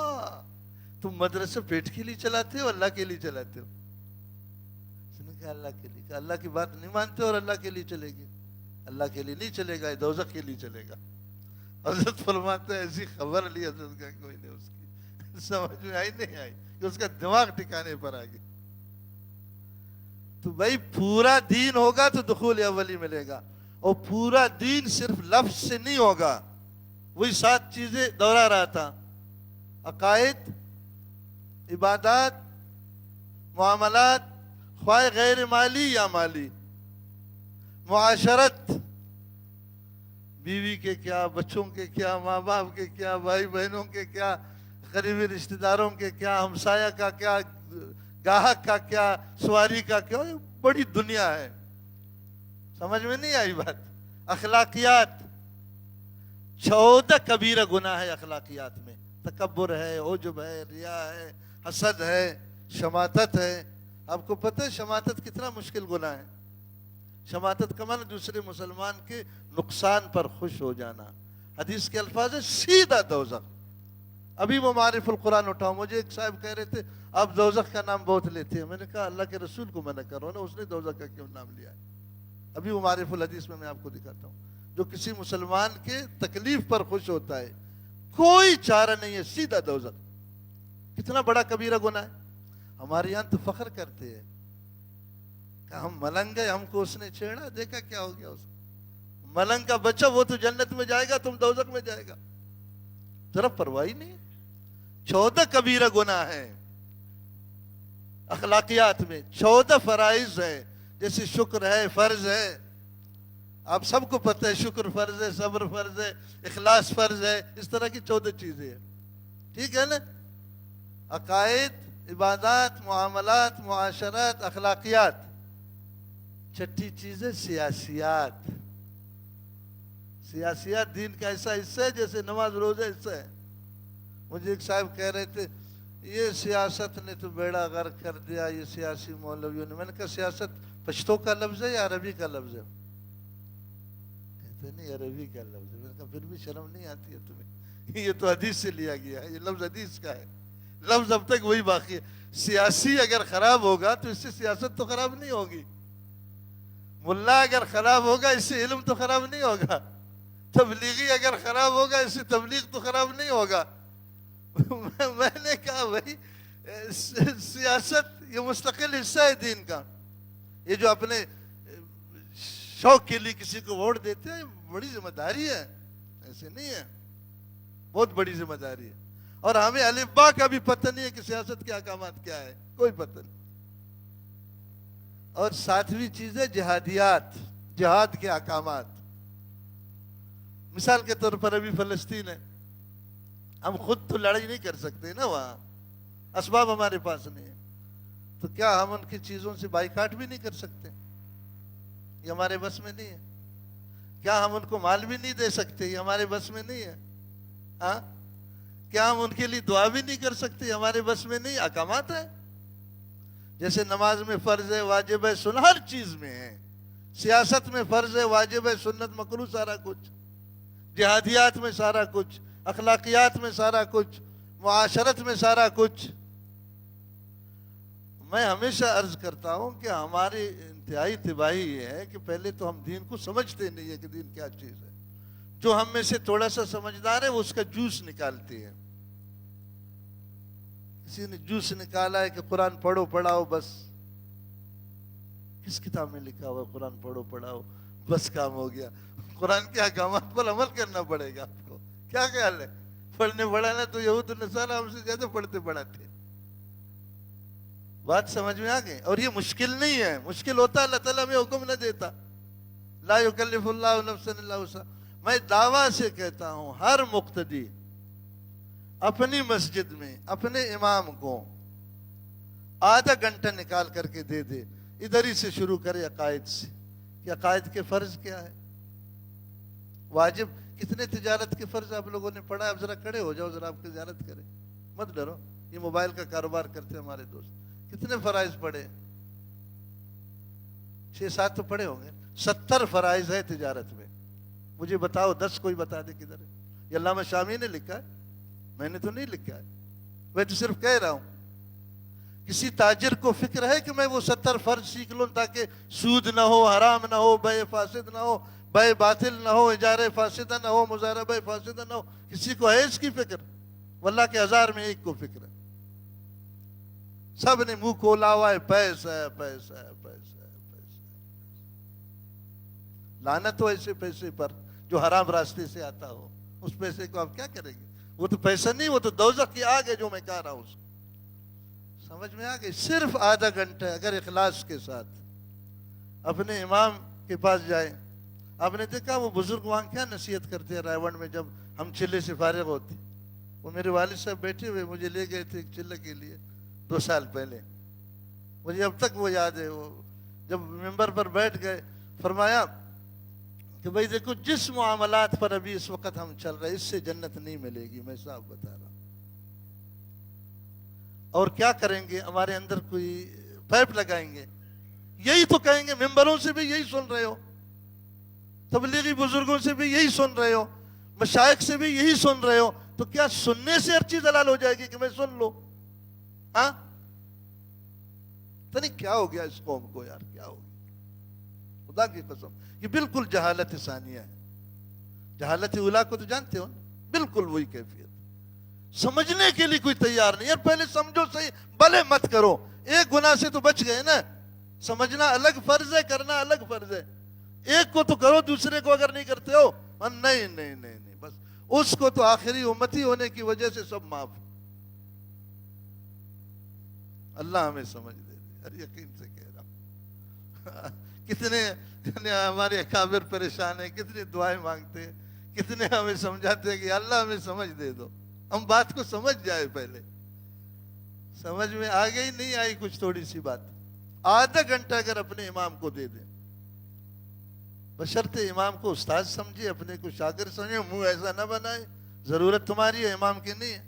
تم مدرسے پیٹ کے لیے چلاتے ہو اللہ کے لیے چلاتے ہو؟ اس نے کہا اللہ کے لیے۔ کہا اللہ کی بات نہیں مانتے اور اللہ کے لیے چلے گی؟ اللہ کے لیے نہیں چلے گا، یہ دوزخ کے لیے چلے گا۔ حضرت فرماتے ہیں ایسی خبر لی حضرت گنگوئی نے اس کی، سمجھ میں آئی نہیں آئی کہ اس کا دماغ ٹھکانے پر آ گیا۔ تو بھائی پورا دین ہوگا تو دخول اولی ملے گا، اور پورا دین صرف لفظ سے نہیں ہوگا۔ وہی 7 چیزیں دہرا رہا تھا، عقائد، عبادات، معاملات، خواہ غیر مالی یا مالی، معاشرت، بیوی کے کیا، بچوں کے کیا، ماں باپ کے کیا، بھائی بہنوں کے کیا، قریبی رشتہ داروں کے کیا، ہمسایہ کا کیا، گاہک کا کیا، سواری کا کیا، بڑی دنیا ہے۔ سمجھ میں نہیں آئی بات؟ اخلاقیات، 14 کبیرہ گناہ ہے اخلاقیات میں، تکبر ہے، عجب ہے، ریا ہے، حسد ہے، شماتت ہے۔ آپ کو پتہ ہے شماتت کتنا مشکل گناہ ہے؟ شماتت کا معنی دوسرے مسلمان کے نقصان پر خوش ہو جانا۔ حدیث کے الفاظ ہے سیدھا دوزخ۔ ابھی وہ معارف القرآن اٹھاؤ، مجھے ایک صاحب کہہ رہے تھے آپ دوزخ کا نام بہت لیتے ہیں۔ میں نے کہا اللہ کے رسول کو منع کرو نا، اس نے دوزخ کا کیوں نام لیا ہے؟ ابھی وہ معارف الحدیث میں آپ کو دکھاتا ہوں۔ جو کسی مسلمان کے تکلیف پر خوش ہوتا ہے، کوئی چارہ نہیں ہے، سیدھا دوزخ۔ کتنا بڑا کبیرہ گناہ ہے۔ ہمارے یہاں تو فخر کرتے ہیں کہ ہم ملنگ ہیں، ہم کو اس نے چھیڑا، دیکھا کیا ہو گیا اس کو۔ ملنگ کا بچہ وہ تو جنت میں جائے گا، تم دوزخ میں جائے گا، ذرا پرواہی نہیں۔ 14 کبیرہ گناہ ہیں اخلاقیات میں، 14 فرائض ہیں، جیسے شکر ہے، فرض ہے، آپ سب کو پتہ ہے شکر فرض ہے، صبر فرض ہے، اخلاص فرض ہے، اس طرح کی 14 چیزیں ہیں۔ ٹھیک ہے نا؟ عقائد، عبادات، معاملات، معاشرات، اخلاقیات۔ 6ٹھی چیز ہے سیاسیات۔ سیاسیات دین کا ایسا حصہ ہے جیسے نماز روزہ حصہ ہے۔ مجھے ایک صاحب کہہ رہے تھے یہ سیاست نے تو بیڑا غرق کر دیا، یہ سیاسی مولویوں نے۔ میں نے کہا سیاست پشتو کا لفظ ہے یا عربی کا لفظ ہے؟ کہتے نہیں عربی کا لفظ ہے۔ میں نے کہا پھر بھی شرم نہیں آتی ہے تمہیں؟ یہ تو حدیث سے لیا گیا ہے، یہ لفظ حدیث کا ہے، لفظ اب تک وہی باقی ہے۔ سیاسی اگر خراب ہوگا تو اس سے سیاست تو خراب نہیں ہوگی، ملا اگر خراب ہوگا اس سے علم تو خراب نہیں ہوگا، تبلیغی اگر خراب ہوگا اس سے تبلیغ تو خراب نہیں ہوگا۔ میں نے کہا بھائی سیاست یہ مستقل حصہ ہے دین کا۔ یہ جو اپنے شوق کے لیے کسی کو ووٹ دیتے ہیں بڑی ذمہ داری ہے، ایسے نہیں ہے، بہت بڑی ذمہ داری ہے۔ اور ہمیں الف با کا بھی پتہ نہیں ہے کہ سیاست کے احکامات کیا ہے، کوئی پتہ نہیں۔ اور 7ویں چیز ہے جہادیات۔ جہاد کے احکامات. مثال کے طور پر ابھی فلسطین ہے, ہم خود تو لڑائی نہیں کر سکتے نا, وہاں اسباب ہمارے پاس نہیں ہے, تو کیا ہم ان کی چیزوں سے بائیکاٹ بھی نہیں کر سکتے؟ یہ ہمارے بس میں نہیں ہے. کیا ہم ان کو مال بھی نہیں دے سکتے؟ یہ ہمارے بس میں نہیں ہے. ہاں, کیا ہم ان کے لیے دعا بھی نہیں کر سکتے؟ ہمارے بس میں نہیں. احکامات ہیں. جیسے نماز میں فرض ہے, واجب ہے, سنت, ہر چیز میں ہے. سیاست میں فرض ہے, واجب ہے, سنت, مکروہ, سارا کچھ. جہادیات میں سارا کچھ, اخلاقیات میں سارا کچھ, معاشرت میں سارا کچھ. میں ہمیشہ عرض کرتا ہوں کہ ہماری انتہائی تباہی یہ ہے کہ پہلے تو ہم دین کو سمجھتے نہیں ہے کہ دین کیا چیز ہے. جو ہم میں سے تھوڑا سا سمجھدار ہے وہ اس کا جوس نکالتے ہیں. کسی نے جوس نکالا ہے کہ قرآن پڑھو پڑھاؤ بس. کس کتاب میں لکھا ہوا ہے قرآن پڑھو پڑھاؤ بس کام ہو گیا؟ قرآن کے احکامات پر عمل کرنا پڑے گا آپ کو. کیا خیال ہے؟ پڑھنے پڑھانا تو یہود نصارہ ہم سے زیادہ پڑھتے پڑھاتے. بات سمجھ میں آ گئی؟ اور یہ مشکل نہیں ہے. مشکل ہوتا اللہ تعالیٰ ہمیں حکم نہ دیتا. لا یکلف اللہ نفسا الا وسعہا. میں دعویٰ سے کہتا ہوں ہر مقتدی اپنی مسجد میں اپنے امام کو آدھا گھنٹہ نکال کر کے دے دے. ادھر ہی سے شروع کرے عقائد سے کہ عقائد کے فرض کیا ہے, واجب. کتنے تجارت کے فرض آپ لوگوں نے پڑھا؟ اب ذرا کھڑے ہو جاؤ, ذرا آپ کی زیارت کریں, مت ڈرو. یہ موبائل کا کاروبار کرتے ہمارے دوست. کتنے فرائض پڑھے؟ 6-7 تو پڑھے ہوں گے. 70 فرائض ہے تجارت میں. مجھے بتاؤ 10 کوئی بتا دے کدھر ہے. یہ علامہ شامی نے لکھا ہے, میں نے تو نہیں لکھا ہے, میں تو صرف کہہ رہا ہوں. کسی تاجر کو فکر ہے کہ میں وہ 70 فرض سیکھ لوں تاکہ سود نہ ہو, حرام نہ ہو, بے فاسد نہ ہو, بے باطل نہ ہو, اجارہ فاسدہ نہ ہو, مضاربہ فاسدہ نہ ہو؟ کسی کو ہے اس کی فکر؟ واللہ کے 1000 میں ایک کو فکر ہے. سب نے منہ کھولا ہوا ہے, پیسہ ہے, پیسہ ہے, پیسہ ہے, پیسہ ہے. لعنت ہو ایسے پیسے پر جو حرام راستے سے آتا ہو. اس پیسے کو آپ کیا کریں گے؟ وہ تو پیسہ نہیں, وہ تو دوزخ کی آگ ہے جو میں کہہ رہا ہوں. اس کو سمجھ میں آ گئی؟ صرف آدھا گھنٹہ اگر اخلاص کے ساتھ اپنے امام کے پاس جائیں. آپ نے دیکھا وہ بزرگ وہاں کیا نصیحت کرتے ہیں رائیونڈ میں جب ہم چلے سے فارغ ہوتے؟ وہ میرے والد صاحب بیٹھے ہوئے مجھے لے گئے تھے ایک چلے کے لیے 2 سال پہلے. مجھے اب تک وہ یاد ہے. وہ جب ممبر پر بیٹھ گئے فرمایا کہ بھائی دیکھو, جس معاملات پر ابھی اس وقت ہم چل رہے اس سے جنت نہیں ملے گی, میں صاحب بتا رہا ہوں. اور کیا کریں گے؟ ہمارے اندر کوئی پائپ لگائیں گے, یہی تو کہیں گے. ممبروں سے بھی یہی سن رہے ہو, تبلیغی بزرگوں سے بھی یہی سن رہے ہو, مشائخ سے بھی یہی سن رہے ہو, تو کیا سننے سے ہر چیز حلال ہو جائے گی کہ میں سن لو؟ ہاں, تو نہیں کیا ہو گیا اس قوم کو یار, کیا ہو گیا؟ خدا کی قسم یہ بالکل جہالت ثانیہ ہے. جہالت اولا کو تو جانتے ہو, بالکل وہی کیفیت. سمجھنے کے لیے کوئی تیار نہیں. یار پہلے سمجھو صحیح, بھلے مت کرو. ایک گناہ سے تو بچ گئے نا. سمجھنا الگ فرض ہے, کرنا الگ فرض ہے. ایک کو تو کرو, دوسرے کو اگر نہیں کرتے ہو نہیں نہیں نہیں نہیں, بس اس کو تو آخری امتی ہونے کی وجہ سے سب معاف. اللہ ہمیں سمجھ دے. یقین سے کہہ رہا ہوں. کتنے ہمارے اکابر پریشان ہیں, کتنی دعائیں مانگتے ہیں, کتنے ہمیں سمجھاتے ہیں کہ اللہ ہمیں سمجھ دے دو. ہم بات کو سمجھ جائے, پہلے سمجھ میں آ گئی نہیں آئی کچھ تھوڑی سی بات, آدھا گھنٹہ اگر اپنے امام کو دے دیں, بشرطے امام کو استاد سمجھے, اپنے کو شاگرد سمجھے, منہ ایسا نہ بنائے. ضرورت تمہاری ہے, امام کی نہیں ہے.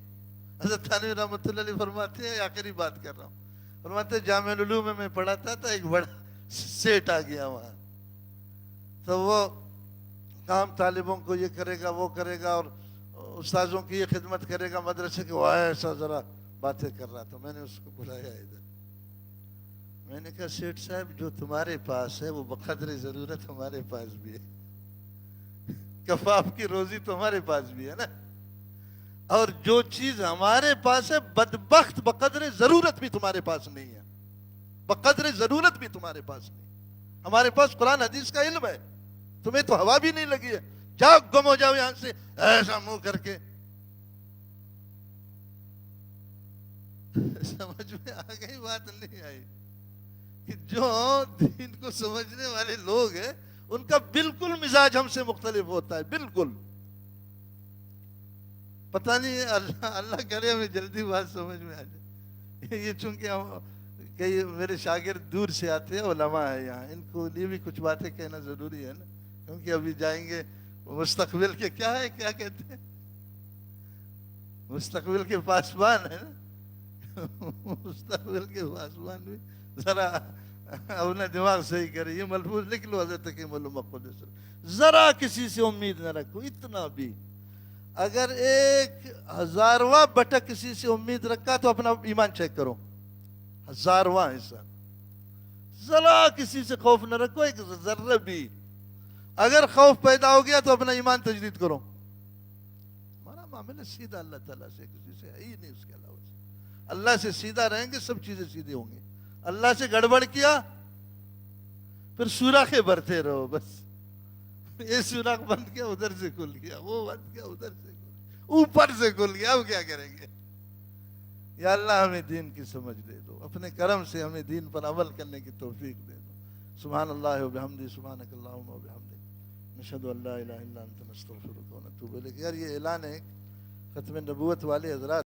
حضرت تھانوی رحمۃ اللہ علیہ فرماتے ہیں, آخری بات کر رہا ہوں, فرماتے ہیں جامع العلوم میں پڑھاتا تھا, ایک بڑا سیٹ آ گیا وہاں, تو وہ کام طالبوں کو یہ کرے گا وہ کرے گا, اور استاذوں کی یہ خدمت کرے گا مدرسے کے, وہ ایسا ذرا باتیں کر رہا تھا. میں نے اس کو بلایا ادھر, میں نے کہا سیٹ صاحب جو تمہارے پاس ہے وہ بقدر ضرورت ہمارے پاس بھی ہے. کفاف کی روزی تو ہمارے پاس بھی ہے نا, اور جو چیز ہمارے پاس ہے بدبخت بقدر ضرورت بھی تمہارے پاس نہیں ہے. بقدر ضرورت بھی تمہارے پاس نہیں. ہمارے پاس قرآن حدیث کا علم ہے, تمہیں تو ہوا بھی نہیں لگی ہے. جاؤ گم ہو جاؤ یہاں سے ایسا منہ کر کے. سمجھ میں آ گئی بات؟ نہیں آئی کہ جو دین کو سمجھنے والے لوگ ہیں ان کا بالکل مزاج ہم سے مختلف ہوتا ہے، بالکل. پتہ نہیں، اللہ کرے ہمیں جلدی بات سمجھ میں آ جائے. یہ چونکہ ہم کئی میرے شاگرد دور سے آتے ہیں، علماء ہیں یہاں، ان کو لیے بھی کچھ باتیں کہنا ضروری ہے نا، کیونکہ ابھی جائیں گے مستقبل کے کیا ہے، کیا کہتے ہیں، مستقبل کے پاسبان ہے نا. مستقبل کے پاسبان بھی ذرا اپنا دماغ صحیح کرے. یہ ملفوظ لکھ لو حضرت حکیم علامہ قدس، ذرا کسی سے امید نہ رکھو، اتنا بھی. اگر 1000واں بٹا کسی سے امید رکھا تو اپنا ایمان چیک کرو. 1000واں حصہ ذرا کسی سے خوف نہ رکھو، ایک ذرہ بھی. اگر خوف پیدا ہو گیا تو اپنا ایمان تجدید کرو. ہمارا معاملہ سیدھا اللہ تعالیٰ سے، کسی سے ہے ہی نہیں اس کے علاوہ. اللہ سے سیدھا رہیں گے، سب چیزیں سیدھی ہوں گی. اللہ سے گڑبڑ کیا پھر سوراخیں بھرتے رہو بس. یہ سوراخ بند کیا ادھر سے کھل گیا، وہ بند کیا ادھر سے کھل گیا، اوپر سے کھل گیا، اب کیا کریں گے. یا اللہ ہمیں دین کی سمجھ دے دو، اپنے کرم سے ہمیں دین پر عمل کرنے کی توفیق دے دو. سبحان اللہ و بحمدہ، سبحانک اللہم و بحمدک، نشہد ان لا الہ الا انت نستغفرک و نتوب الیک. یار یہ اعلان ہے ختم نبوت والے حضرات